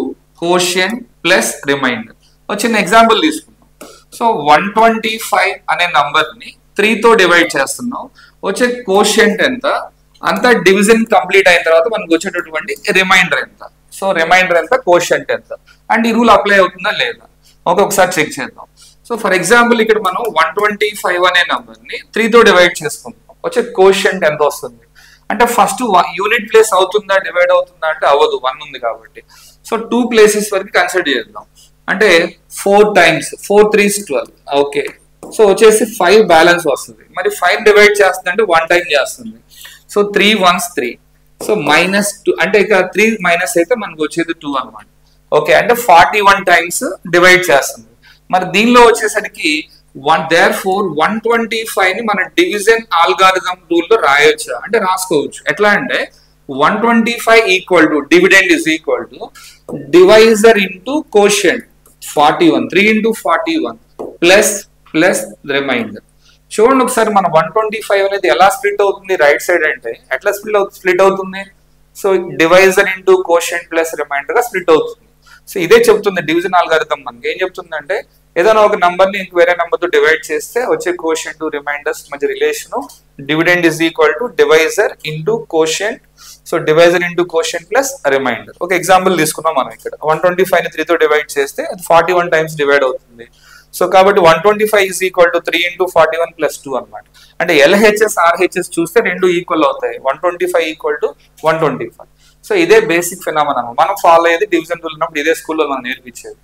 quotient plus remainder. ఒక చిన్న ఎగ్జాంపుల్ తీసుకుందాం. సో 125 అనే నంబర్ ని 3 తో డివైడ్ చేస్తున్నాం. వచ్చే కోషియంట్ ఎంత, అంతా డివిజన్ కంప్లీట్ అయిన తర్వాత మనకు వచ్చేటటువంటి రిమైండర్ ఎంత. సో రిమైండర్ ఎంత, కోషియంట్ ఎంత, అండ్ ఈ రూల్ అప్లై అవుతుందా లేదా ఒకసారి చెక్ చేద్దాం. సో ఫర్ ఎగ్జాంపుల్ ఇక్కడ మనం 125 అనే నంబర్ ని 3 తో డివైడ్ చేసుకుంటాం. వచ్చే కోషియంట్ ఎంత వస్తుంది అంటే ఫస్ట్ యూనిట్ ప్లేస్ అవుతుందా, డివైడ్ అవుతుందా అంటే అవ్వదు, 1 ఉంది కాబట్టి. సో 2 ప్లేసెస్ వరకు కన్సిడర్ చేద్దాం. అంటే 4 times 4 3s 12. ఓకే, సో వచ్చేసి 5 బ్యాలెన్స్ వస్తుంది. మరి 5 డివైడ్ చేస్తుంది అంటే 1 time చేస్తుంది. So 3 1s 3. సో -2 అంటే ఇక 3 మైనస్ అయితే మనకు వచ్చేది 2 అనమాట. ఓకే, అంటే 41 times డివైడ్ చేస్తుంది. మరి దీనిలో వచ్చేసరికి therefore 125 ని మన డివిజన్ ఆల్గారిథం రూల్ లో రాయొచ్చు అంటే రాసుకోవచ్చు. ఎట్లా అంటే 125 equal to dividend is equal to divisor into quotient 41, 3 into 41 plus remainder. చూడండి ఒకసారి మన 125 అనేది ఎలా స్ప్లిట్ అవుతుంది రైట్ సైడ్ అంటే ఎట్లా స్ప్లిట్ అవుతుంది? So divisor into quotient plus reminder గా స్ప్లిట్ అవుతుంది. సో ఇదే చెప్తుంది డివిజన్ ఆల్గారిథం మనకి. ఏం చెప్తుందంటే ఏదైనా ఒక నంబర్ ని వేరే నంబర్ తో డివైడ్ చేస్తే వచ్చే కోషియంట్ రిమైండర్స్ మధ్య relation dividend is equal to divisor into quotient. So divisor into quotient plus remainder. ఒక ఎగ్జాంపుల్ తీసుకున్నాం మనం ఇక్కడ 125 ని 3 తో డివైడ్ చేస్తే అది 41 times డివైడ్ అవుతుంది. సో కాబట్టి 125 is equal to 3 into 41 plus 2 అనమాట. అంటే LHS RHS చూస్తే రెండు ఈక్వల్ అవుతాయి. 125 ఈక్వల్ టు 125. సో ఇదే బేసిక్ ఫినామినా మనం ఫాలో అయ్యేది డివిజన్ రూల్ ఉన్నప్పుడు ఇదే స్కూల్లో మనం నేర్పించేది.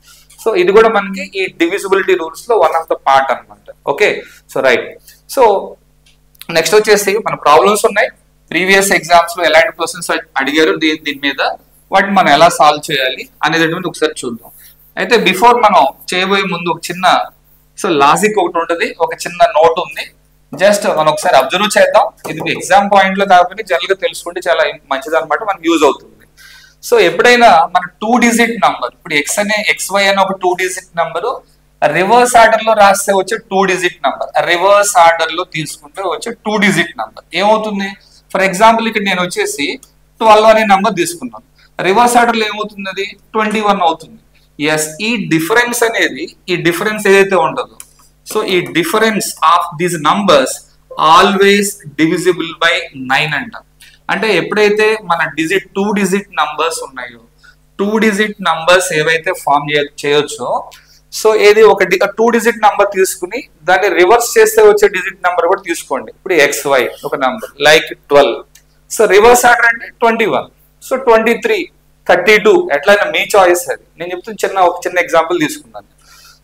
సో ఇది కూడా మనకి ఈ డివిజిబిలిటీ రూల్స్ లో వన్ ఆఫ్ ద పార్ట్ అనమాట. Okay, so right. So next వచ్చేసి మన ప్రాబ్లమ్స్ ఉన్నాయి. ప్రీవియస్ ఎగ్జామ్స్ లో ఎలాంటి క్వశ్చన్స్ అడిగారు దీని మీద, వాటిని మనం ఎలా సాల్వ్ చేయాలి అనేది ఒకసారి చూద్దాం. అయితే బిఫోర్ మనం చేయబోయే ముందు ఒక చిన్న లాజిక్ ఒకటి ఉంటుంది, ఒక చిన్న నోట్ ఉంది. జస్ట్ మనం ఒకసారి అబ్జర్వ్ చేద్దాం. ఇది ఎగ్జామ్ పాయింట్ లో కాకపోతే జనరల్ గా తెలుసుకుంటే చాలా మంచిది అనమాట, మనకు యూజ్ అవుతుంది. సో ఎప్పుడైనా మన 2 digit నంబర్, ఇప్పుడు XY అనే ఒక 2 digit నంబరు రివర్స్ ఆర్డర్ లో రాస్తే వచ్చే 2 digit నంబర్, రివర్స్ ఆర్డర్ లో తీసుకుంటే వచ్చే 2 digit నంబర్ ఏమవుతుంది? ఫర్ ఎగ్జాంపుల్ ఇక్కడ నేను వచ్చేసి 12 అనే నంబర్ తీసుకున్నాను. రివర్స్ ఆర్డర్ లో ఏమవుతుంది? అది 21 అవుతుంది. ఎస్, ఈ డిఫరెన్స్ ఏదైతే ఉంటుందో, సో ఈ difference of these numbers always divisible by 9 అంట. అంటే ఎప్పుడైతే మన డిజిట్ 2 డిజిట్ నంబర్స్ ఉన్నాయో 2 డిజిట్ నంబర్స్ ఏవైతే ఫామ్ చేయొచ్చో సో ఏది ఒక 2 డిజిట్ నంబర్ తీసుకుని దాన్ని రివర్స్ చేస్తే వచ్చే డిజిట్ నంబర్ కూడా తీసుకోండి. ఇప్పుడు XY ఒక number like 12, so reverse order అంటే 21, సో 23, 32 ఎట్లయినా మీ చాయిస్. అది నేను చెప్తున్న ఒక చిన్న ఎగ్జాంపుల్ తీసుకున్నాను.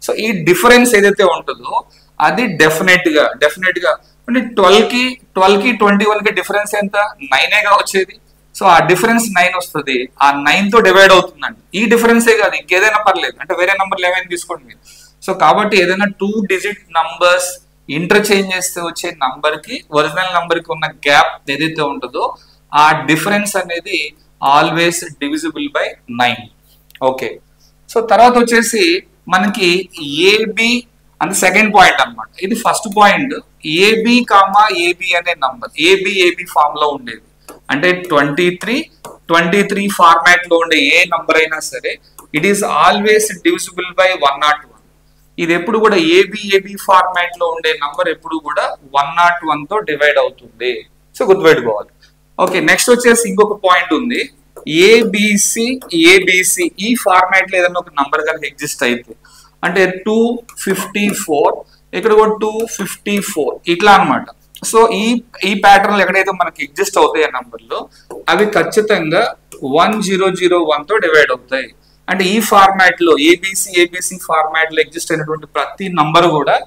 సో ఈ డిఫరెన్స్ ఏదైతే ఉంటుందో అది డెఫినెట్ గా అంటే 12 కి 21 కి డిఫరెన్స్ ఎంత? 9గా వచ్చేది. సో ఆ డిఫరెన్స్ 9 వస్తుంది, ఆ 9 తో డివైడ్ అవుతుందండి. ఈ డిఫరెన్సే కాదు ఇంకేదైనా పర్లేదు, అంటే వేరే నంబర్లు ఏమైనా తీసుకోండి మీరు. సో కాబట్టి ఏదైనా 2 డిజిట్ నంబర్స్ ఇంటర్చేంజ్ చేస్తే వచ్చే నంబర్ కి ఒరిజినల్ నంబర్ కి ఉన్న గ్యాప్ ఏదైతే ఉంటుందో ఆ డిఫరెన్స్ అనేది always divisible by 9. Okay, so తర్వాత వచ్చేసి మనకి ఏబి అని సెకండ్ పాయింట్ అన్నమాట. ఇది ఫస్ట్ పాయింట్. ఏబి అనే నంబర్ ఏబి ఫామ్ లో ఉండేది. అంటే 23 ఫార్మాట్ లో ఉండే ఏ నంబర్ అయినా సరే it is always divisible by 101. ఇది ఎప్పుడు కూడా ఏబి ఫార్మాట్ లో ఉండే నంబర్ ఎప్పుడు కూడా 101 తో డివైడ్ అవుతుంది. సో గుర్తుపెట్టుకోవాలి. ఓకే, నెక్స్ట్ వచ్చేసి ఇంకొక పాయింట్ ఉంది. ఏబిసి ఈ ఫార్మాట్ లో ఏదైనా ఒక నంబర్ కనుక ఎగ్జిస్ట్ అయితే అంటే 254 ఇక్కడ కూడా 254 ఇట్లా అన్నమాట. సో ఈ ప్యాటర్న్ లో ఎక్కడైతే మనకి ఎగ్జిస్ట్ అవుతాయి ఆ నంబర్లు అవి ఖచ్చితంగా 1001 తో డివైడ్ అవుతాయి. అంటే ఈ ఫార్మాట్ లో ఏబిసి ఫార్మాట్ లో ఎగ్జిస్ట్ అయినటువంటి ప్రతి నంబర్ కూడా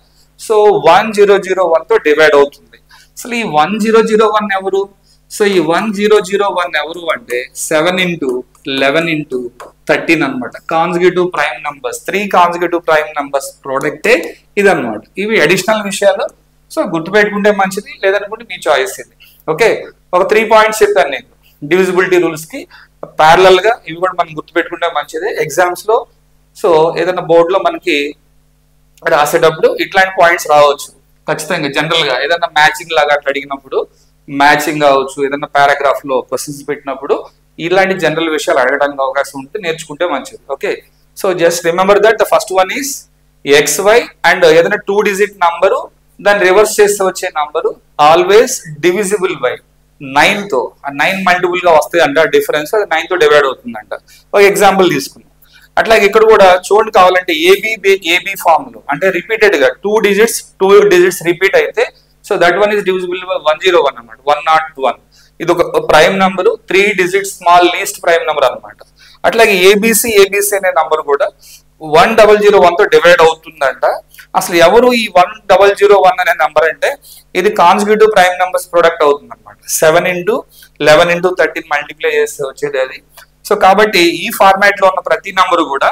సో 1001 తో డివైడ్ అవుతుంది. అసలు ఈ 1001 ఎవరు? సో ఈ 1001 ఎవరు అంటే 7 into 11 into 13 అనమాట. Consecutive prime numbers, 3 consecutive prime numbers ప్రోడక్టే ఇదన్నమాట. ఇవి అడిషనల్ విషయాలు, సో గుర్తుపెట్టుకుంటే మంచిది, లేదనుకుంటే మీ చాయిస్ ఇది. ఓకే, ఒక 3 పాయింట్స్ చెప్పాను నేను డివిజిబిలిటీ రూల్స్ కి ప్యారలల్ గా. ఇవి కూడా మనం గుర్తుపెట్టుకుంటే మంచిది ఎగ్జామ్స్ లో. సో ఏదైనా బోర్డులో మనకి రాసేటప్పుడు ఇట్లాంటి పాయింట్స్ రావచ్చు ఖచ్చితంగా. జనరల్ గా ఏదైనా మ్యాచింగ్ లాగా అట్లా అడిగినప్పుడు మ్యాచింగ్ కావచ్చు, ఏదైనా పారాగ్రాఫ్ లో క్వశ్చన్స్ పెట్టినప్పుడు ఇలాంటి జనరల్ విషయాలు అడగడానికి అవకాశం ఉంటే నేర్చుకుంటే మంచిది. Okay, so just remember that the first one is XY and ఏదైనా 2 డిజిట్ నంబరు దాన్ని రివర్స్ చేస్తే వచ్చే నంబరు ఆల్వేస్ డివిజిబుల్ బై 9 తో. 9 మల్టిపుల్ గా వస్తాయి అంట డిఫరెన్స్, అది 9 తో డివైడ్ అవుతుందంట. ఒక ఎగ్జాంపుల్ తీసుకున్నాం. అట్లాగే ఇక్కడ కూడా చూడండి, కావాలంటే ఏబి ఫామ్ లో అంటే రిపీటెడ్ గా 2 డిజిట్స్ రిపీట్ అయితే so that one is divisible by 101 అన్నమాట. 101 ఇది ఒక prime number, 3 digits small least prime number అన్నమాట. అట్లాగే ఏబిసి అనే నంబర్ కూడా 1001 తో డివైడ్ అవుతుందంట. అసలు ఎవరు ఈ 1001 అనే నంబర్ అంటే ఇది కాన్సిక్యూటివ్ ప్రైమ్ నంబర్స్ ప్రొడక్ట్ అవుతుంది అనమాట. 7 into 11 into 13 మల్టిప్లై చేస్తే వచ్చేది అది. సో కాబట్టి ఈ ఫార్మాట్ లో ఉన్న ప్రతి నంబర్ కూడా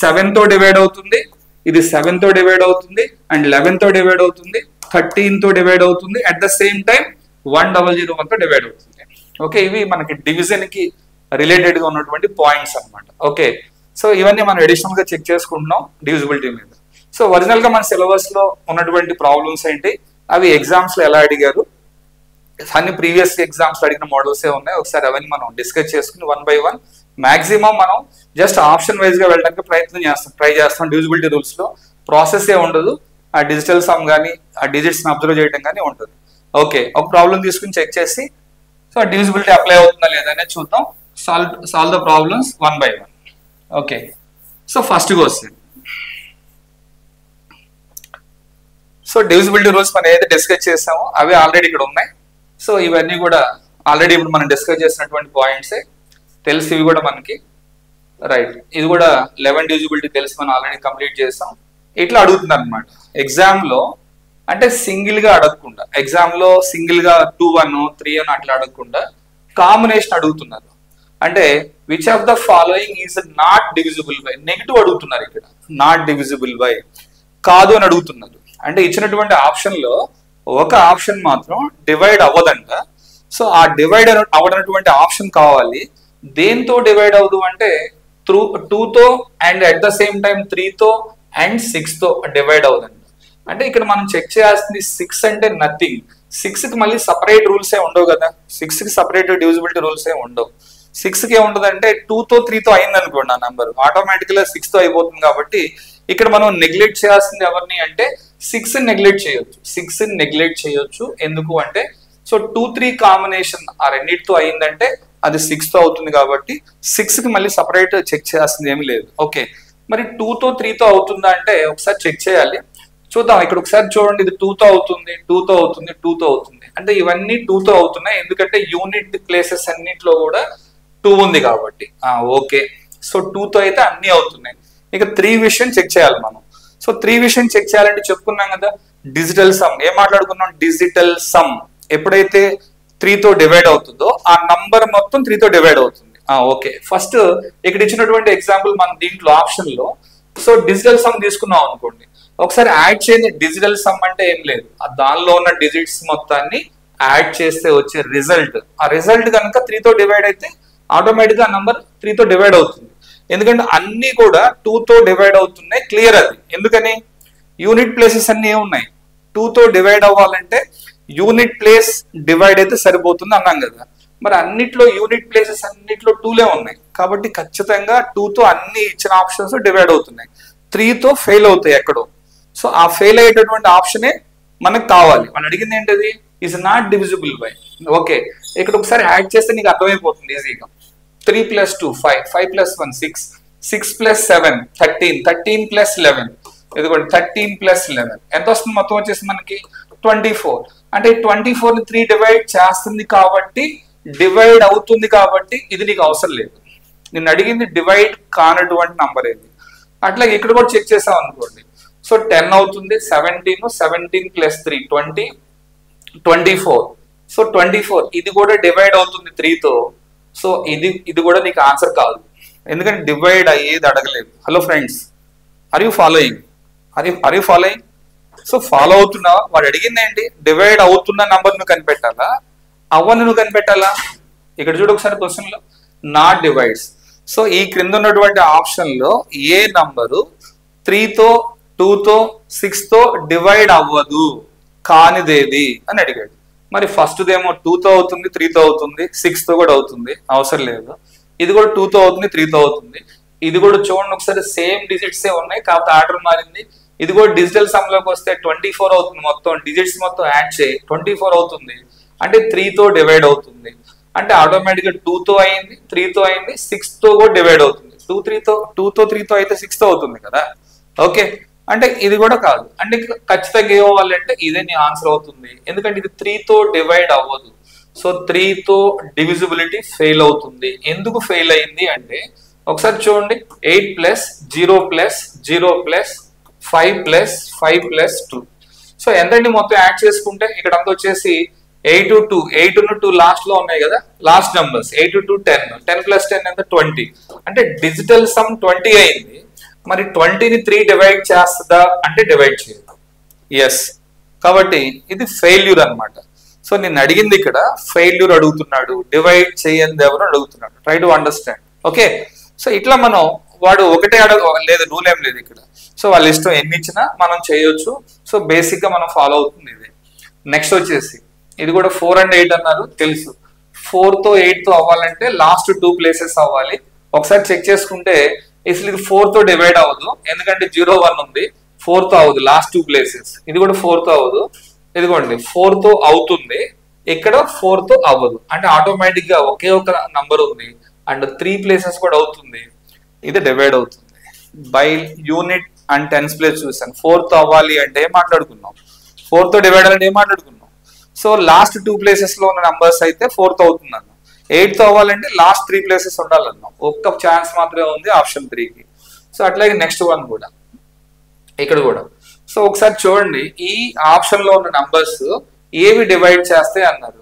7 తో డివైడ్ అవుతుంది, ఇది 7 తో డివైడ్ అవుతుంది, అండ్ 11 తో డివైడ్ అవుతుంది, 13 తో డివైడ్ అవుతుంది, అట్ ద సేమ్ టైం 1001 తో డివైడ్ అవుతుంది. ఓకే, ఇవి మనకి డివిజన్ కి రిలేటెడ్ గా ఉన్నటువంటి పాయింట్స్ అన్నమాట. ఓకే, సో ఇవన్నీ మనం అడిషనల్ గా చెక్ చేసుకుంటున్నాం డివిజిబిలిటీ మీద. సో ఒరిజినల్ గా మన సిలబస్ లో ఉన్నటువంటి ప్రాబ్లమ్స్ ఏంటి, అవి ఎగ్జామ్స్ లో ఎలా అడిగారు, అన్ని ప్రీవియస్ ఎగ్జామ్స్ లో అడిగిన మోడల్స్ ఏ ఉన్నాయి. ఒకసారి అవన్నీ మనం డిస్కస్ చేసుకుని 1 by 1 మాక్సిమం మనం జస్ట్ ఆప్షన్ వైజ్ గా వెళ్ళడానికి ట్రై చేస్తాం. డివిజిబిలిటీ రూల్స్ లో ప్రాసెస్ ఏ ఉండదు, ఆ డిజిటల్ సమ్ కానీ ఆ డిజిట్స్ ని అబ్జర్వ్ చేయడం కానీ ఉంటుంది. ఓకే, ఒక ప్రాబ్లం తీసుకుని చెక్ చేసి సో డివిజిబిలిటీ అప్లై అవుతుందా లేదా అనేది చూద్దాం. Solve the problems 1 by 1. Okay, so first question. So divisibility rules మనం ఏదైతే డిస్కస్ చేసామో అవి ఆల్రెడీ ఇక్కడ ఉన్నాయి. సో ఇవన్నీ కూడా ఆల్రెడీ ఇప్పుడు మనం డిస్కస్ చేసినటువంటి పాయింట్సే తెలిసి ఇవి కూడా మనకి రైట్. ఇది కూడా 11 డివిజిబిలిటీ తెలిసి మనం ఆల్రెడీ కంప్లీట్ చేసాం. ఇట్లా అడుగుతున్నారు అనమాట ఎగ్జామ్ లో. అంటే సింగిల్ గా అడగకుండా, ఎగ్జామ్ లో సింగిల్ గా 2 1 3 అని అట్లా అడగకుండా కాంబినేషన్ అడుగుతున్నారు. అంటే which of the following is not divisible by, negative అడుగుతున్నారు ఇక్కడ. నాట్ డివిజిబుల్ బై కాదు అని అడుగుతున్నారు. అంటే ఇచ్చినటువంటి ఆప్షన్ లో ఒక ఆప్షన్ మాత్రం డివైడ్ అవ్వదంట. సో ఆ డివైడ్ అవ్వనటువంటి ఆప్షన్ కావాలి. దేంతో డివైడ్ అవ్వదు అంటే 2 తో and at the same time 3 తో అండ్ 6 తో డివైడ్ అవ్వదంట. అంటే ఇక్కడ మనం చెక్ చేయాల్సింది 6 అంటే నథింగ్. 6 కి మళ్ళీ సపరేట్ రూల్స్ ఏ ఉండవు కదా, 6 కి సపరేట్ డివిజిబిలిటీ రూల్స్ ఏ ఉండవు. 6 కి ఏముంటది అంటే 2 తో 3 తో అయింది అనుకోండి ఆ నంబర్, ఆటోమేటిక్ గా 6 తో అయిపోతుంది. కాబట్టి ఇక్కడ మనం నెగ్లెక్ట్ చేయాల్సింది ఎవరిని అంటే 6 నెగ్లెక్ట్ చేయొచ్చు. 6 నెగ్లెక్ట్ చేయొచ్చు. ఎందుకు అంటే సో 2-3 కాంబినేషన్ ఆ రెండింటితో అయిందంటే అది 6తో అవుతుంది కాబట్టి 6కి మళ్ళీ సపరేట్ చెక్ చేయాల్సింది ఏమీ లేదు. ఓకే, మరి 2తో 3తో అవుతుందా అంటే ఒకసారి చెక్ చేయాలి. చూద్దాం. ఇక్కడ ఒకసారి చూడండి, ఇది 2తో అవుతుంది, 2తో అవుతుంది, 2తో అవుతుంది. అంటే ఇవన్నీ 2తో అవుతున్నాయి ఎందుకంటే యూనిట్ ప్లేసెస్ అన్నిట్లో కూడా 2 ఉంది కాబట్టి. ఓకే, సో 2తో అయితే అన్ని అవుతున్నాయి. ఇక 3 విషయం చెక్ చేయాలి మనం. సో 3 విషయం చెక్ చేయాలంటే చెప్పుకున్నాం కదా డిజిటల్ సమ్. ఏం మాట్లాడుకున్నాం? డిజిటల్ సమ్ ఎప్పుడైతే 3తో డివైడ్ అవుతుందో ఆ నంబర్ మొత్తం 3తో డివైడ్ అవుతుంది. ఓకే, ఫస్ట్ ఇక్కడ ఇచ్చినటువంటి ఎగ్జాంపుల్ మన దీంట్లో ఆప్షన్ లో సో డిజిటల్ సమ్ తీసుకున్నాం అనుకోండి. ఒకసారి యాడ్ చేయండి. డిజిటల్ సమ్ అంటే ఏం లేదు, దానిలో ఉన్న డిజిట్స్ మొత్తాన్ని యాడ్ చేస్తే వచ్చే రిజల్ట్, ఆ రిజల్ట్ కనుక 3తో డివైడ్ అయితే ఆటోమేటిక్ గా నంబర్ 3తో డివైడ్ అవుతుంది. ఎందుకంటే అన్ని కూడా 2తో డివైడ్ అవుతున్నాయి. క్లియర్ అది. ఎందుకని? యూనిట్ ప్లేసెస్ అన్ని ఏమున్నాయి? 2తో డివైడ్ అవ్వాలంటే యూనిట్ ప్లేస్ డివైడ్ అయితే సరిపోతుంది అన్నాం కదా. మరి అన్నిట్లో యూనిట్ ప్లేసెస్ అన్నిట్లో 2లే ఉన్నాయి కాబట్టి ఖచ్చితంగా 2తో అన్ని ఇచ్చిన ఆప్షన్స్ డివైడ్ అవుతున్నాయి. 3తో ఫెయిల్ అవుతాయి ఎక్కడో. సో ఆ ఫెయిల్ అయ్యేటటువంటి ఆప్షనే మనకు కావాలి. మనం అడిగింది ఏంటది? Is not divisible by. Okay, ఇక్కడ ఒకసారి యాడ్ చేస్తే నీకు అర్థమైపోతుంది ఈజీగా. 3 + 2 5, 5 + 1 6, 6 + 7 13, 13 + 11 ఇదిగోండి 13 + 11 ఎంత వస్తుంది? మొత్తం వచ్చేసి మనకి 24. అంటే 24ని 3 డివైడ్ చేస్తుంది కాబట్టి డివైడ్ అవుతుంది కాబట్టి ఇది నీకు అవసరం లేదు. నేను అడిగింది డివైడ్ కానటువంటి నంబర్ ఏది. అట్లాగే ఇక్కడ కూడా చెక్ చేసాం అనుకోండి. సో 10 అవుతుంది, 17, 17 + 3 20, 24. సో 24 ఇది కూడా డివైడ్ అవుతుంది 3తో. సో ఇది కూడా నీకు ఆన్సర్ కాదు, ఎందుకంటే డివైడ్ అయ్యేది అడగలేదు. Hello friends, are you following? Are you following? So follow అవుతున్నావా? వాడు అడిగింది ఏంటి? డివైడ్ అవుతున్న నంబర్ నువ్వు కనిపెట్టాలా, అవ్వను నువ్వు కనిపెట్టాలా? ఇక్కడ చూడు ఒకసారి క్వశ్చన్ లో నాట్ డివైడ్స్. సో ఈ క్రింద ఉన్నటువంటి ఆప్షన్ లో ఏ నంబరు 3తో 2తో 6తో డివైడ్ అవ్వదు కానిదేది అని అడిగాడు. మరి ఫస్ట్ దేమో 2తో అవుతుంది, 3తో అవుతుంది, 6తో కూడా అవుతుంది, అవసరం లేదు. ఇది కూడా 2తో అవుతుంది, 3తో అవుతుంది. ఇది కూడా చూడండి ఒకసారి సేమ్ డిజిట్స్ ఉన్నాయి కాకపోతే ఆర్డర్ మారింది. ఇది కూడా డిజిటల్ సమ్ లోకి వస్తే 24 అవుతుంది. మొత్తం డిజిట్స్ మొత్తం యాడ్ చేయి 24 అవుతుంది. అంటే 3తో డివైడ్ అవుతుంది. అంటే ఆటోమేటిక్ గా 2తో అయింది, 3తో అయింది, 6తో కూడా డివైడ్ అవుతుంది. 2తో 3తో అయితే 6తో అవుతుంది కదా. ఓకే, అంటే ఇది కూడా కాదు. అంటే ఖచ్చితంగా ఏమవ్వాలంటే ఇదే నీ ఆన్సర్ అవుతుంది. ఎందుకంటే ఇది 3తో డివైడ్ అవ్వదు. సో 3తో డివిజిబిలిటీ ఫెయిల్ అవుతుంది. ఎందుకు ఫెయిల్ అయింది అంటే ఒకసారి చూడండి 8 + 0 + 0 + 5 + 5 + 2. సో ఎంతండి మొత్తం యాడ్ చేసుకుంటే ఇక్కడ అంతా వచ్చేసి 8 2 8 2 లాస్ట్ లో ఉన్నాయి కదా లాస్ట్ నంబర్స్. 8 2 10, 10 + 10 ఎంత 20. అంటే డిజిటల్ సమ్ 20 అయింది. మరి 20ని 3 డివైడ్ చేస్తుందా అంటే డివైడ్ చేయదు. ఎస్, కాబట్టి ఇది ఫెయిల్యూర్ అన్నమాట. సో నేను అడిగింది ఇక్కడ ఫెయిల్యూర్ అడుగుతున్నాడు, డివైడ్ చేయండి ఎవరు అడుగుతున్నాడు. Try to understand. Okay, so ఇట్లా మనం వాడు ఒకటే లేదు, రూల్ ఏం లేదు ఇక్కడ. సో వాళ్ళ ఇష్టం ఎన్ని ఇచ్చినా మనం చేయొచ్చు. సో బేసిక్ గా మనం ఫాలో అవుతుంది ఇది. నెక్స్ట్ వచ్చేసి ఇది కూడా 4 and 8 అన్నారు తెలుసు. 4తో 8తో అవ్వాలంటే లాస్ట్ 2 ప్లేసెస్ అవ్వాలి. ఒకసారి చెక్ చేసుకుంటే అసలు ఇది 4తో డివైడ్ అవ్వదు, ఎందుకంటే 0 1 ఉంది. 4తో అవ్వదు లాస్ట్ 2 ప్లేసెస్. ఇది కూడా 4తో అవ్వదు. ఇదిగోండి 4తో అవుతుంది, ఇక్కడ 4తో అవ్వదు. అంటే ఆటోమేటిక్ గా ఒకే ఒక నంబర్ ఉంది అండ్ 3 ప్లేసెస్ కూడా అవుతుంది. ఇది డివైడ్ అవుతుంది by unit and tens place చూసాను. 4తో అవ్వాలి అంటే ఏం మాట్లాడుకున్నాం? 4తో డివైడ్ అంటే ఏం మాట్లాడుకున్నాం? సో లాస్ట్ 2 ప్లేసెస్ లో ఉన్న నంబర్స్ అయితే 4తో అవుతుంది అన్నాం. 8తో అవ్వాలంటే లాస్ట్ 3 ప్లేసెస్ ఉండాలన్నాం. ఒక్క ఛాన్స్ మాత్రమే ఉంది ఆప్షన్ 3కి. సో అట్లాగే నెక్స్ట్ వన్ కూడా ఇక్కడ కూడా. సో ఒకసారి చూడండి ఈ ఆప్షన్ లో ఉన్న నంబర్స్ ఏవి డివైడ్ చేస్తాయి అన్నారు.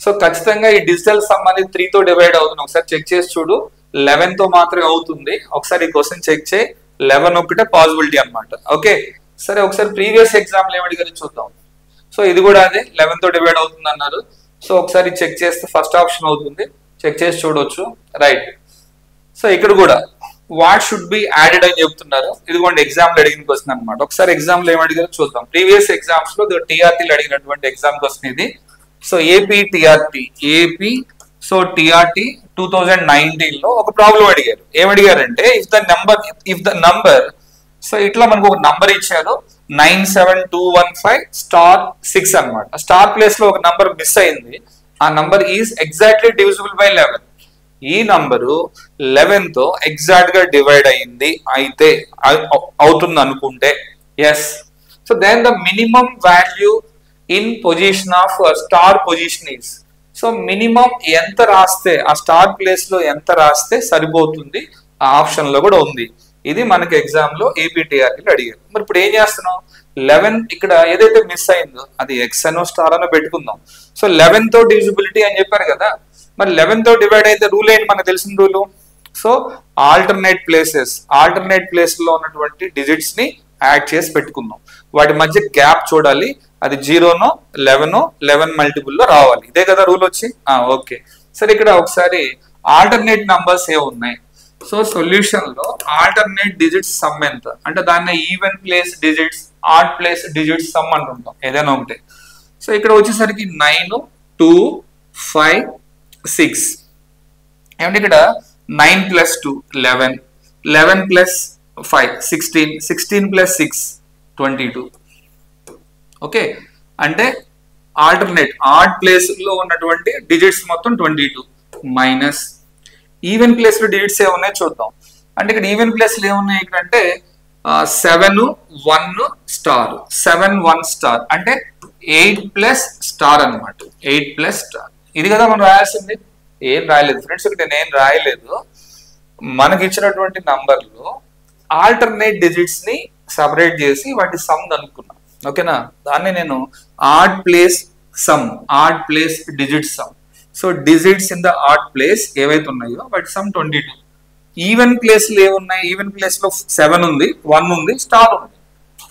సో ఖచ్చితంగా ఈ డిజిటల్ సమ్ అనేది 3తో డివైడ్ అవుతుంది. ఒకసారి చెక్ చేసి చూడు, 11తో మాత్రమే అవుతుంది. ఒకసారి ఈ క్వశ్చన్ చెక్ చేయి, 11 ఒకటే పాసిబిలిటీ అన్నమాట. ఓకే, సరే ఒకసారి ప్రీవియస్ ఎగ్జాంపుల్ ఏమడి గారి చూద్దాం. సో ఇది కూడా అదే 11తో డివైడ్ అవుతుంది అన్నారు. సో ఒకసారి చెక్ చేస్తే ఫస్ట్ ఆప్షన్ అవుతుంది, చెక్ చేసి చూడొచ్చు. రైట్. సో ఇక్కడ కూడా వాట్ షుడ్ బి యాడెడ్ అని చెప్తున్నారు. ఇదిగోండి ఎగ్జాంపుల్ అడిగిన క్వశ్చన్ అనమాట. ఒకసారి ఎగ్జాంపుల్ ఏం అడిగారో చూద్దాం. ప్రీవియస్ ఎగ్జామ్స్ లో టీఆర్టీలు అడిగినటువంటి ఎగ్జామ్ క్వశ్చన్ ఇది. సో ఏపీ సో టీఆర్టీ 2019 లో ఒక ప్రాబ్లం అడిగారు. ఏమడిగారంటే ఇఫ్ ద నంబర్ సో ఇట్లా మనకు ఒక నంబర్ ఇచ్చారు 97215 * 6 అనమాట. స్టార్ ప్లేస్ లో ఒక నంబర్ మిస్ అయింది. ఆ number is exactly divisible by 11. ఈ నంబరు 11 తో ఎగ్జాక్ట్ గా డివైడ్ అయింది అయితే అవుతుంది అనుకుంటే yes. So then the minimum value in position of star position is. So minimum ఎంత రాస్తే ఆ స్టార్ ప్లేస్ లో ఎంత రాస్తే సరిపోతుంది ఆ ఆప్షన్ లో కూడా ఉంది. ఇది మనకి ఎగ్జామ్ లో ఏపీటీఆర్టీలో అడిగారు. మరి ఇప్పుడు ఏం చేస్తున్నాం, 11 ఇక్కడ ఏదైతే మిస్ అయిందో అది ఎక్స్ అనో స్టార్ అనో పెట్టుకుందాం. సో 11 తో డివిజిబిలిటీ అని చెప్పారు కదా, మరి 11 తో డివైడ్ అయితే రూల్ ఏంటి మనకు తెలిసిన రూలు. సో ఆల్టర్నేట్ ప్లేస్ లో ఉన్నటువంటి డిజిట్స్ ని యాడ్ చేసి పెట్టుకుందాం. వాటి మధ్య గ్యాప్ చూడాలి, అది 0నో 11నో 11 మల్టిపుల్ లో రావాలి. ఇదే కదా రూల్ వచ్చి. ఓకే సరే, ఇక్కడ ఒకసారి ఆల్టర్నేట్ నంబర్స్ ఏ ఉన్నాయి. సో సొల్యూషన్ లో ఆల్టర్నేట్ డిజిట్స్ సమ్ ఎంత అంటే దాన్ని even place digits, odd place digits sum అంటుంటాం ఏదైనా ఒకటి. సో ఇక్కడ వచ్చేసరికి 9, 2, 5, 6 ఏమంటే ఇక్కడ 9 + 2 11, 11 + 5 16, 16 + 6 22. ఓకే అంటే ఆల్టర్నేట్ ఆడ్ ప్లేస్ లో ఉన్నటువంటి డిజిట్స్ మొత్తం 22 మైనస్ ఈవెన్ ప్లేస్ లో డిజిట్స్ ఏమున్నాయి చూద్దాం. అంటే ఇక్కడ ఈవెన్ ప్లేస్ లో ఏమున్నాయి ఇక్కడ అంటే 7, 1 స్టార్, 7, 1 స్టార్ అంటే 8 + స్టార్ అనమాట. 8 + స్టార్ ఇది కదా మనం రాయాల్సింది. ఏం రాయలేదు ఫ్రెండ్స్, ఇక్కడ నేను రాయలేదు. మనకి ఇచ్చినటువంటి నంబర్లో ఆల్టర్నేట్ డిజిట్స్ ని సపరేట్ చేసి వాటి సమ్ కనుక్కున్నాం. ఓకేనా, దాన్ని నేను odd place sum, odd place digit sum. So digits in the odd place ఏవైతే ఉన్నాయో వాటి సమ్ 22. ఈవెన్ ప్లేస్ లో ఏమున్నాయి, ఈవెన్ ప్లేస్ లో 7 ఉంది, 1 ఉంది, స్టార్ ఉంది,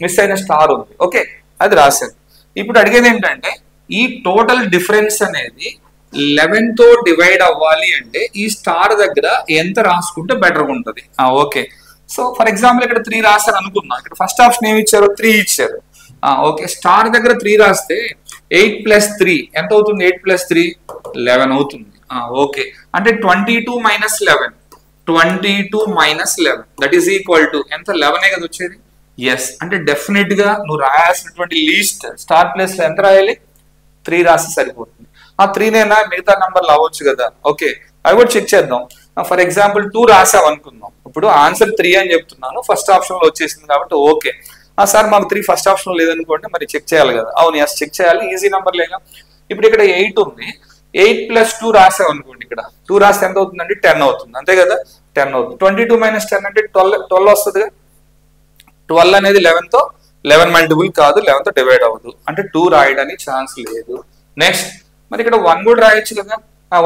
మిస్ అయిన స్టార్ ఉంది. ఓకే అది రాశాను. ఇప్పుడు అడిగేది ఏంటంటే ఈ టోటల్ డిఫరెన్స్ అనేది 11 తో డివైడ్ అవ్వాలి అంటే ఈ స్టార్ దగ్గర ఎంత రాసుకుంటే బెటర్గా ఉంటుంది. ఓకే సో ఫర్ ఎగ్జాంపుల్ ఇక్కడ 3 రాశారు అనుకున్నా. ఇక్కడ ఫస్ట్ ఆప్షన్ ఏమి ఇచ్చారు, 3 ఇచ్చారు. ఓకే స్టార్ దగ్గర 3 రాస్తే 8 + 3 ఎంత అవుతుంది, 8 + 3 11 అవుతుంది. ఓకే అంటే 22 - 11, 22 - 11 దట్ ఈస్ ఈక్వల్ టు ఎంత, 11 కదా వచ్చేది. ఎస్ అంటే డెఫినెట్ గా నువ్వు రాయాల్సినటువంటి లీస్ట్ స్టార్ ప్లేస్ లో ఎంత రాయాలి, 3 రాస్తే సరిపోతుంది. 3నేనా మిగతా నంబర్లు అవ్వచ్చు కదా. ఓకే అవి కూడా చెక్ చేద్దాం. ఫర్ ఎగ్జాంపుల్ 2 రాసావు అనుకుందాం. ఇప్పుడు ఆన్సర్ 3 అని చెప్తున్నాను, ఫస్ట్ ఆప్షన్ లో వచ్చేసింది కాబట్టి ఓకే. సార్ మాకు 3 ఫస్ట్ ఆప్షన్ లో లేదనుకోండి, మరి చెక్ చేయాలి కదా. అవును ఎస్ చెక్ చేయాలి, ఈజీ నంబర్ లేగా. ఇప్పుడు ఇక్కడ 8 ఉంది, 8 + 2 రాసావు అనుకోండి. ఇక్కడ 2 రాస్తే ఎంత అవుతుందండి, 10 అవుతుంది అంతే కదా, 10 అవుతుంది. 22 - 10 అంటే 12 వస్తుంది కదా. 12 అనేది 11 తో 11 మల్టిపుల్ కాదు, 11 తో డివైడ్ అవ్వదు అంటే 2 రాయడానికి ఛాన్స్ లేదు. నెక్స్ట్ మరి ఇక్కడ 1 కూడా రాయొచ్చు కదా.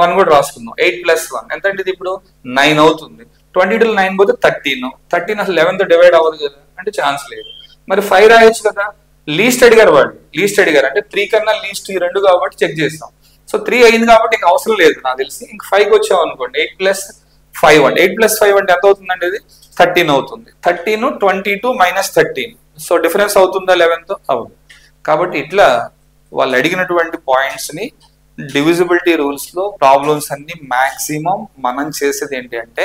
1 కూడా రాసుకుందాం. 8 + 1 ఎంత అంటే ఇది ఇప్పుడు 9 అవుతుంది. 22 9 పోతే 13, 13 అసలు 11 తో డివైడ్ అవ్వదు కదా అంటే ఛాన్స్ లేదు. మరి 5 రాయొచ్చు కదా. లీస్ట్ అడిగారు వాళ్ళు, లీస్ట్ అడిగారు అంటే 3 కన్నా లీస్ట్ ఈ 2 కాబట్టి చెక్ చేస్తాం. సో 3 అయింది కాబట్టి ఇంక అవసరం లేదు నాకు తెలిసి. ఇంక 5కి వచ్చాం అనుకోండి, 8 + 5 అంటే 8 + 5 అంటే ఎంత అవుతుందండి, ఇది 13 అవుతుంది. 13, 22 - 13 సో డిఫరెన్స్ అవుతుందా 11 తో, అవును. కాబట్టి ఇట్లా వాళ్ళు అడిగినటువంటి పాయింట్స్ ని డివిజిబిలిటీ రూల్స్ లో ప్రాబ్లమ్స్ అన్ని మాక్సిమం మనం చేసేది ఏంటి అంటే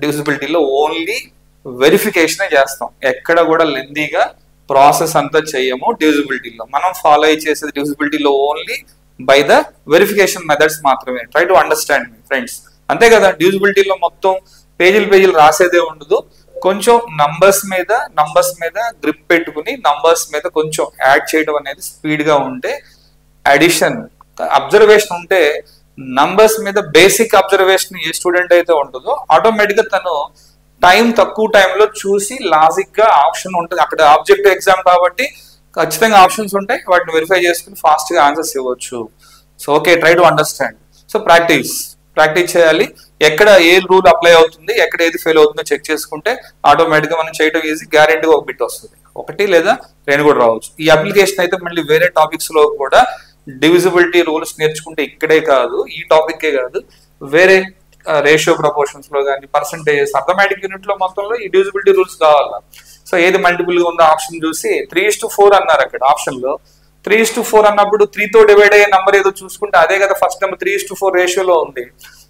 డివిజిబిలిటీలో ఓన్లీ వెరిఫికేషనే చేస్తాం. ఎక్కడ కూడా లెందీగా ప్రాసెస్ అంతా చేయము. డివిజిబిలిటీలో మనం ఫాలో అయ్యి చేసేది డివిజిబిలిటీలో only by the verification methods మాత్రమే. ట్రై టు అండర్స్టాండ్ మీ ఫ్రెండ్స్, అంతే కదా. డివిజిబిలిటీలో మొత్తం పేజీలు రాసేదే ఉండదు. కొంచెం నంబర్స్ మీద గ్రిప్ పెట్టుకుని నంబర్స్ మీద కొంచెం యాడ్ చేయడం అనేది స్పీడ్ గా ఉంటే, అడిషన్ అబ్జర్వేషన్ ఉంటే, నంబర్స్ మీద బేసిక్ అబ్జర్వేషన్ ఏ స్టూడెంట్ అయితే ఉంటుందో ఆటోమేటిక్ గా తను తక్కువ టైంలో చూసి లాజిక్ గా ఆప్షన్ ఉంటుంది. అక్కడ ఆబ్జెక్టివ్ ఎగ్జామ్ కాబట్టి ఖచ్చితంగా ఆప్షన్స్ ఉంటాయి, వాటిని వెరిఫై చేసుకుని ఫాస్ట్ గా ఆన్సర్స్ ఇవ్వచ్చు. So okay try to understand. So practice చేయాలి. ఎక్కడ ఏ రూల్ అప్లై అవుతుంది, ఎక్కడ ఏది ఫెయిల్ అవుతుందో చెక్ చేసుకుంటే ఆటోమేటిక్ గా మనం చేయడం ఈజీ. గ్యారెంటీగా ఒక బిట్ వస్తుంది, 1 లేదా 2 కూడా రావచ్చు. ఈ అప్లికేషన్ అయితే మళ్ళీ వేరే టాపిక్స్ లో కూడా డివిజిబిలిటీ రూల్స్ నేర్చుకుంటే ఇక్కడే కాదు, ఈ టాపిక్ కాదు, వేరే రేషియో ప్రపోర్షన్స్ లో కానీ పర్సంటేజెస్ అర్థమెటిక్ యూనిట్ లో మొత్తంలో ఈ డివిజిబిలిటీ రూల్స్ కావాలా. సో ఏది మల్టిపుల్ గా ఉందో ఆప్షన్ చూసి 3:4 అన్నారు అక్కడ ఆప్షన్ లో. 3:4 అన్నప్పుడు 3 తో డివైడ్ అయ్యే నెంబర్ ఏదో చూసుకుంటే అదే కదా ఫస్ట్ నెంబర్. 3:4 రేషియోలో ఉంది.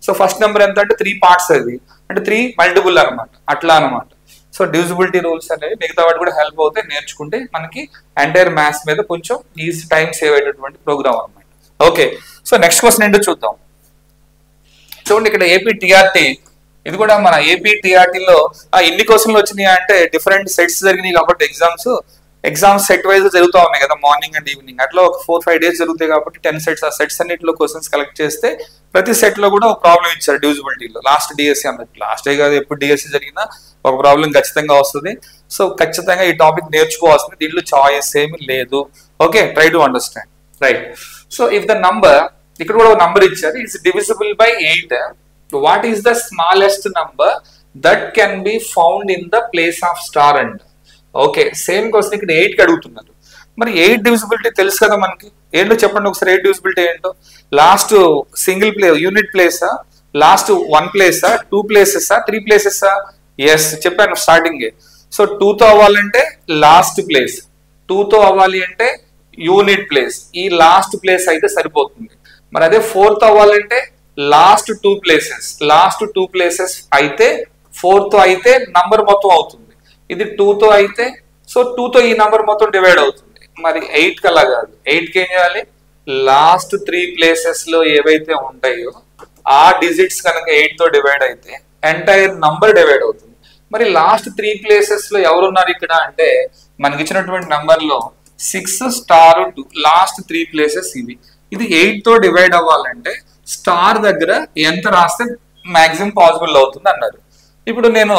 సో ఫస్ట్ నెంబర్ ఎంత అంటే 3 పార్ట్స్, అది అంటే 3 మల్టిపుల్ అనమాట, అట్లా అనమాట. సో డివిజిబిలిటీ రూల్స్ అనేవి మిగతా వాటి కూడా హెల్ప్ అవుతాయి, నేర్చుకుంటే మనకి ఎంటైర్ మ్యాథ్స్ మీద కొంచెం ఈజీ టైం సేవ్ అయ్యేటటువంటి ప్రోగ్రామ్ అనమాట. ఓకే, సో నెక్స్ట్ క్వశ్చన్ ఏంటో చూద్దాం. చూడండి ఇక్కడ ఏపీ టీఆర్టీ, ఇది కూడా మన ఏపీ టీఆర్టీలో ఎన్ని క్వశ్చన్లు వచ్చినాయి అంటే డిఫరెంట్ సెట్స్ జరిగినాయి కాబట్టి ఎగ్జామ్స్ సెట్ వైజ్ జరుగుతూ ఉన్నాయి కదా, మార్నింగ్ అండ్ ఈవినింగ్ అట్లా ఒక 4-5 days జరుగుతాయి కాబట్టి 10 sets. ఆ సెట్స్ అన్నింటిలో క్వశ్చన్స్ కలెక్ట్ చేస్తే ప్రతి సెట్ లో కూడా ఒక ప్రాబ్లం ఇచ్చారు డివిజిబిలిటీలో. లాస్ట్ డిఎస్సి అన్నట్టు, లాస్ట్ డే కాదు ఎప్పుడు డిఎస్సి జరిగినా ఒక ప్రాబ్లం ఖచ్చితంగా వస్తుంది. సో ఖచ్చితంగా ఈ టాపిక్ నేర్చుకోవాల్సింది, దీంట్లో చాయిస్ ఏమీ లేదు. Okay, try to understand. Right, so if the number, ఇక్కడ కూడా ఒక నంబర్ ఇచ్చారు, it's divisible by 8, what is the smallest number that can be found in the place of star and. Okay, same question ఇక్కడ 8 కి అడుగుతున్నారు. మరి 8 divisibility తెలుసు కదా మనకి, ఏంటో చెప్పండి ఒకసారి. 8 డివిజిబిలిటీ ఏంటో, లాస్ట్ సింగిల్ ప్లేస్ యూనిట్ ప్లేసా, లాస్ట్ 1 ప్లేసా, 2 ప్లేసెసా, 3 ప్లేసెసా? ఎస్ చెప్పాను స్టార్టింగ్. సో 2తో అవ్వాలంటే లాస్ట్ ప్లేస్, 2తో అవ్వాలి అంటే యూనిట్ ప్లేస్, ఈ లాస్ట్ ప్లేస్ అయితే సరిపోతుంది. మరి అదే 4తో అవ్వాలంటే లాస్ట్ 2 ప్లేసెస్ అయితే 4తో అయితే నంబర్ మొత్తం అవుతుంది. ఇది 2తో అయితే సో 2తో ఈ నంబర్ మొత్తం డివైడ్ అవుతుంది. మరి 8 కలా కాదు, 8కి ఏం చేయాలి, లాస్ట్ 3 ప్లేసెస్ లో ఏవైతే ఉంటాయో ఆ డిజిట్స్ కనుక 8తో డివైడ్ అయితే ఎంటైర్ నంబర్ డివైడ్ అవుతుంది. మరి లాస్ట్ 3 ప్లేసెస్ లో ఎవరున్నారు ఇక్కడ అంటే మనకి ఇచ్చినటువంటి నంబర్ లో 6 స్టార్ 2 లాస్ట్ 3 ప్లేసెస్ ఇవి. ఇది 8తో డివైడ్ అవ్వాలంటే స్టార్ దగ్గర ఎంత రాస్తే మాక్సిమం పాసిబుల్ అవుతుంది అన్నారు. ఇప్పుడు నేను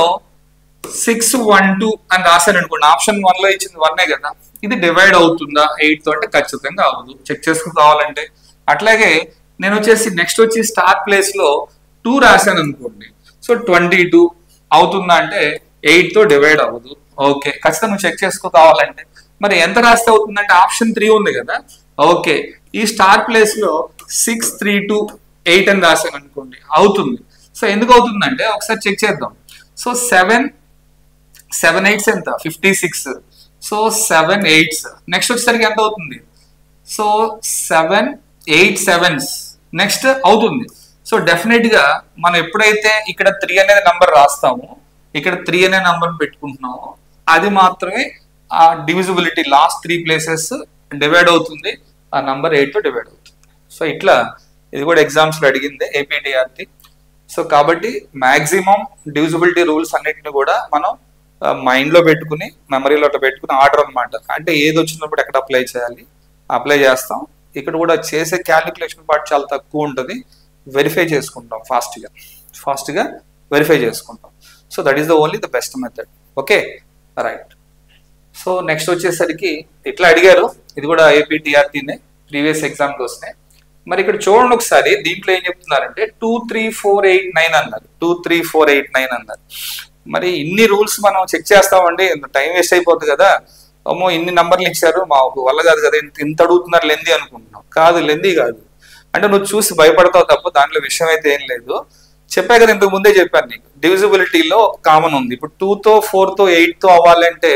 612 అని రాశాను అనుకోండి, ఆప్షన్ 1 లో ఇచ్చింది 1 కదా, ఇది డివైడ్ అవుతుందా 8తో అంటే ఖచ్చితంగా అవ్వదు, చెక్ చేసుకుని కావాలంటే. అట్లాగే నేను వచ్చేసి నెక్స్ట్ వచ్చి స్టార్ ప్లేస్ లో 2 రాశాను అనుకోండి, సో 22 అవుతుందా అంటే 8తో డివైడ్ అవ్వదు. ఓకే, ఖచ్చితంగా నువ్వు చెక్ చేసుకో కావాలంటే. మరి ఎంత రాస్తే అవుతుందంటే ఆప్షన్ 3 ఉంది కదా. ఓకే, ఈ స్టార్ ప్లేస్ లో 632 అని రాశాను అనుకోండి, అవుతుంది. సో ఎందుకు అవుతుందంటే ఒకసారి చెక్ చేద్దాం. సో 7 8s ఎంత, 56. సో 7 8s నెక్స్ట్ వచ్చేసరికి ఎంత అవుతుంది, సో 7 8 7s నెక్స్ట్ అవుతుంది. సో డెఫినెట్ గా మనం ఎప్పుడైతే ఇక్కడ 3 అనేది నంబర్ రాస్తామో, ఇక్కడ 3 అనే నంబర్ పెట్టుకుంటున్నామో, అది మాత్రమే ఆ డివిజిబిలిటీ లాస్ట్ 3 ప్లేసెస్ డివైడ్ అవుతుంది, ఆ నంబర్ 8తో డివైడ్ అవుతుంది. సో ఇట్లా ఇది కూడా ఎగ్జామ్స్ లో అడిగింది ఏపీటీఆర్టీ. సో కాబట్టి మాక్సిమం డివిజిబిలిటీ రూల్స్ అన్నిటిని కూడా మనం మైండ్ లో పెట్టుకుని, మెమరీలో పెట్టుకుని ఆర్డర్ అనమాట. అంటే ఏది వచ్చినప్పుడు ఎక్కడ అప్లై చేయాలి, అప్లై చేస్తాం. ఇక్కడ కూడా చేసే క్యాలిక్యులేషన్ పార్ట్ చాలా తక్కువ ఉంటుంది, వెరిఫై చేసుకుంటాం ఫాస్ట్ గా వెరిఫై చేసుకుంటాం. So that is the only the best method. Okay, right. So next వచ్చేసరికి ఇట్లా అడిగారు, ఇది కూడా ఏపీటీఆర్టీనే, ప్రీవియస్ ఎగ్జామ్ కోసమే. మరి ఇక్కడ చూడండి ఒకసారి, దీంట్లో ఏం చెప్తున్నారంటే 2 3 4 8 9 అన్నారు, 2 3 4 8 9 అన్నారు. మరి ఇన్ని రూల్స్ మనం చెక్ చేస్తామండి, టైం వేస్ట్ అయిపోతుంది కదా. అమ్మో ఇన్ని నంబర్లు ఇచ్చారు, మాకు వల్ల కాదు కదా, ఇంత అడుగుతున్నారు లెంది అనుకుంటున్నాం. కాదు, లెంది కాదు. అంటే నువ్వు చూసి భయపడతావు తప్ప దాంట్లో విషయం అయితే ఏం లేదు. చెప్పా కదా, ఇంతకు ముందే చెప్పాను నీకు, డివిజిబిలిటీలో కామన్ ఉంది. ఇప్పుడు 2తో 4తో 8తో అవ్వాలంటే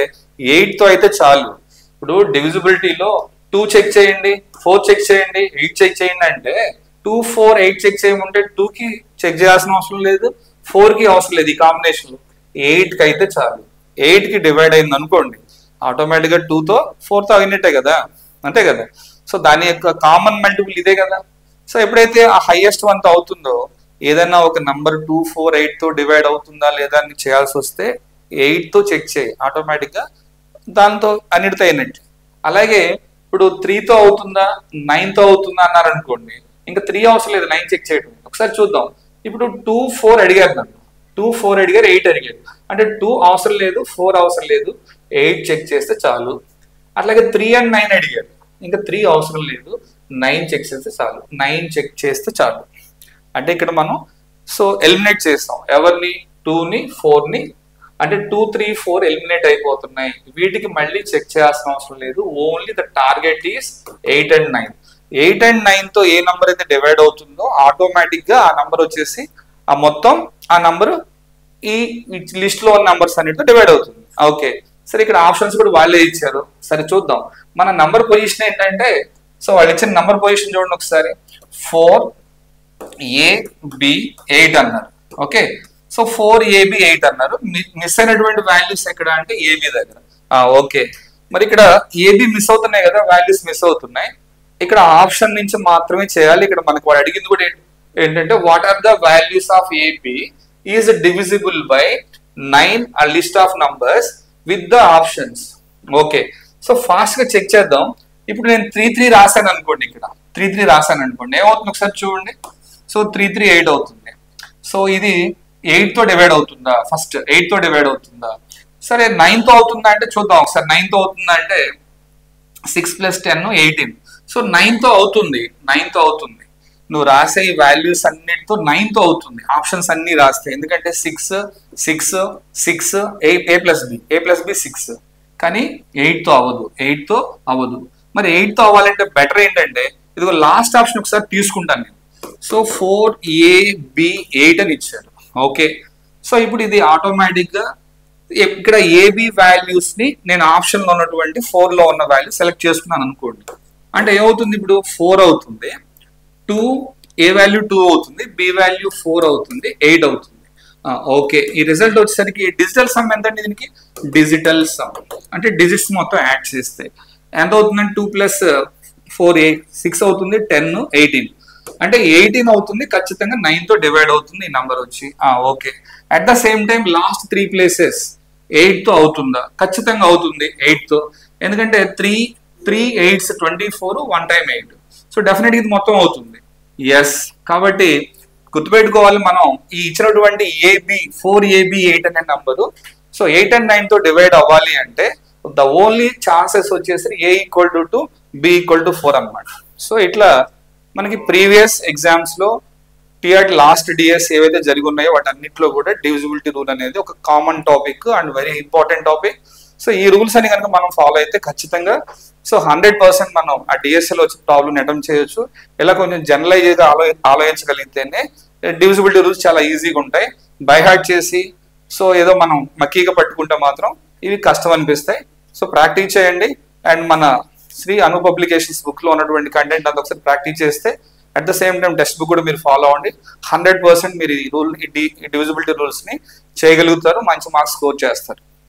8తో అయితే చాలు. ఇప్పుడు డివిజిబిలిటీలో 2 చెక్ చేయండి, 4 చెక్ చేయండి, 8 చెక్ చేయండి అంటే 2 4 8 చెక్ చేయమంటే 2కి చెక్ చేయాల్సిన అవసరం లేదు, 4కి అవసరం లేదు. ఈ కాంబినేషన్ లో 8కి అయితే చాలు. 8కి డివైడ్ అయింది అనుకోండి, ఆటోమేటిక్ గా 2తో 4తో అయినట్టే కదా, అంతే కదా. సో దాని యొక్క కామన్ మల్టిపుల్ ఇదే కదా. సో ఎప్పుడైతే ఆ హైయెస్ట్ వన్ తో అవుతుందో, ఏదైనా ఒక నంబర్ 2 4 8తో డివైడ్ అవుతుందా లేదా అని చేయాల్సి వస్తే 8తో చెక్ చేయి, ఆటోమేటిక్ గా దాంతో అన్నిటితో అయినట్టు. అలాగే ఇప్పుడు 3తో అవుతుందా 9తో అవుతుందా అన్నారు అనుకోండి, ఇంకా 3 అవసరం లేదు, 9 చెక్ చేయడం. ఒకసారి చూద్దాం. ఇప్పుడు 2 4 అడిగారు నన్ను, 2 4 అడిగారు, 8 అడిగారు. అంటే 2 అవసరం లేదు, 4 అవసరం లేదు, 8 చెక్ చేస్తే చాలు. అట్లాగే 3 and 9 అడిగారు, ఇంకా 3 అవసరం లేదు, 9 చెక్ చేస్తే చాలు, 9 చెక్ చేస్తే చాలు. అంటే ఇక్కడ మనం సో ఎలిమినేట్ చేస్తాం ఎవరిని, 2ని 4ని. అంటే 2 3 4 ఎలిమినేట్ అయిపోతున్నాయి, వీటికి మళ్ళీ చెక్ చేయాల్సిన అవసరం లేదు. Only the target is 8 and 9. 8 and 9తో ఏ నంబర్ అయితే డివైడ్ అవుతుందో ఆటోమేటిక్ గా ఆ నంబర్ వచ్చేసి ఆ మొత్తం ఆ నంబర్ ఈ లిస్ట్ లో ఉన్న నంబర్స్ అన్నిటితో డివైడ్ అవుతుంది. ఓకే, సరే ఇక్కడ ఆప్షన్స్ కూడా వాళ్ళే ఇచ్చారు. సరే చూద్దాం. మన నంబర్ పొజిషన్ ఏంటంటే, సో వాళ్ళు ఇచ్చిన నంబర్ పొజిషన్ చూడండి ఒకసారి, 4 A B 8 అన్నారు. ఓకే, సో 4AB 8 అన్నారు. మిస్ అయినటువంటి వాల్యూస్ ఎక్కడ అంటే AB దగ్గర. ఓకే, మరి ఇక్కడ AB మిస్ అవుతున్నాయి కదా, వాల్యూస్ మిస్ అవుతున్నాయి. ఇక్కడ ఆప్షన్ నుంచి మాత్రమే చేయాలి. ఇక్కడ మనకు వాడు అడిగింది కూడా ఏంటంటే what are the values of AB is divisible by 9 a list of numbers with the options. Okay, so fast గా చెక్ చేద్దాం. ఇప్పుడు నేను 3 రాశాను అనుకోండి, ఇక్కడ 3 రాశాను అనుకోండి, ఏమవుతుంది ఒకసారి చూడండి. సో 3 8 అవుతుంది. సో ఇది 8 తో డివైడ్ అవుతుందా, ఫస్ట్ 8 తో డివైడ్ అవుతుందా, సరే 9 తో అవుతుందా అంటే చూద్దాం ఒకసారి. 9 తో అవుతుందా అంటే 6 + 10 18. సో 9 తో అవుతుంది, 9 తో అవుతుంది. నువ్వు రాసే ఈ వాల్యూస్ అన్నిటితో 9 తో అవుతుంది, ఆప్షన్స్ అన్ని రాస్తే. ఎందుకంటే 6 6 6 a + b 6, కానీ 8 తో అవ్వదు, 8 తో అవ్వదు. మరి 8 తో అవ్వాలంటే బెటర్ ఏంటంటే ఇదిగో లాస్ట్ ఆప్షన్ ఒకసారి తీసుకుంటాను నేను. సో 4AB 8 అని ఇచ్చారు. ఓకే, సో ఇప్పుడు ఇది ఆటోమేటిక్ గా ఇక్కడ AB వాల్యూస్ ని నేను ఆప్షన్ లో ఉన్నటువంటి 4 లో ఉన్న వాల్యూ సెలెక్ట్ చేసుకున్నాను అనుకోండి. అంటే ఏమవుతుంది, ఇప్పుడు 4 అవుతుంది, 2 A వాల్యూ 2 అవుతుంది, B వాల్యూ 4 అవుతుంది, 8 అవుతుంది. ఓకే, ఈ రిజల్ట్ వచ్చేసరికి డిజిటల్ సమ్ ఎంత అండి దీనికి, డిజిటల్ సమ్ అంటే డిజిట్స్ మొత్తం యాడ్ చేస్తే ఎంత అవుతుందంటే 2 + 4 6 అవుతుంది, 10 18 అంటే 18 అవుతుంది. ఖచ్చితంగా 9 తో డివైడ్ అవుతుంది ఈ నంబర్ వచ్చి. Okay, at the same time last 3 places 8 తో అవుతుందా, ఖచ్చితంగా అవుతుంది 8 తో. ఎందుకంటే 3 8s 24, 1 time 8. సో డెఫినెట్ ఇది మొత్తం అవుతుంది. ఎస్, కాబట్టి గుర్తుపెట్టుకోవాలి మనం ఈ ఇచ్చినటువంటి AB 8 అనే నంబరు. సో 8 and 9 తో డివైడ్ అవ్వాలి అంటే ద ఓన్లీ ఛాన్సెస్ వచ్చేసి A = 2 B = 4 అన్నమాట. సో ఇట్లా మనకి ప్రీవియస్ ఎగ్జామ్స్ లో టిఆర్టీ లాస్ట్ డిఎస్ ఏవైతే జరిగి ఉన్నాయో వాటన్నిటిలో కూడా డివిజిబిలిటీ రూల్ అనేది ఒక common topic and very important topic. So ఈ రూల్స్ అని కనుక మనం ఫాలో అయితే ఖచ్చితంగా సో 100% మనం ఆ డిఎస్ఎల్ వచ్చే ప్రాబ్లమ్ అటెంప్ట్ చేయొచ్చు. ఇలా కొంచెం జనరలైజ్ గా ఆలోచించగలిగితేనే డివిజిబిలిటీ రూల్స్ చాలా ఈజీగా ఉంటాయి. బై హార్ట్ చేసి సో ఏదో మనం మక్కీగా పట్టుకుంటే మాత్రం ఇవి కష్టం అనిపిస్తాయి. సో ప్రాక్టీస్ చేయండి. అండ్ మన శ్రీ అను పబ్లికేషన్స్ బుక్ లో ఉన్నటువంటి కంటెంట్ అంతా ఒకసారి ప్రాక్టీస్ చేస్తే at the same time text book కూడా మీరు ఫాలో అవ్వండి. 100% మీరు ఈ డివిజిబిలిటీ రూల్స్ ని చేయగలుగుతారు, మంచి మార్క్స్ స్కోర్ చేస్తారు.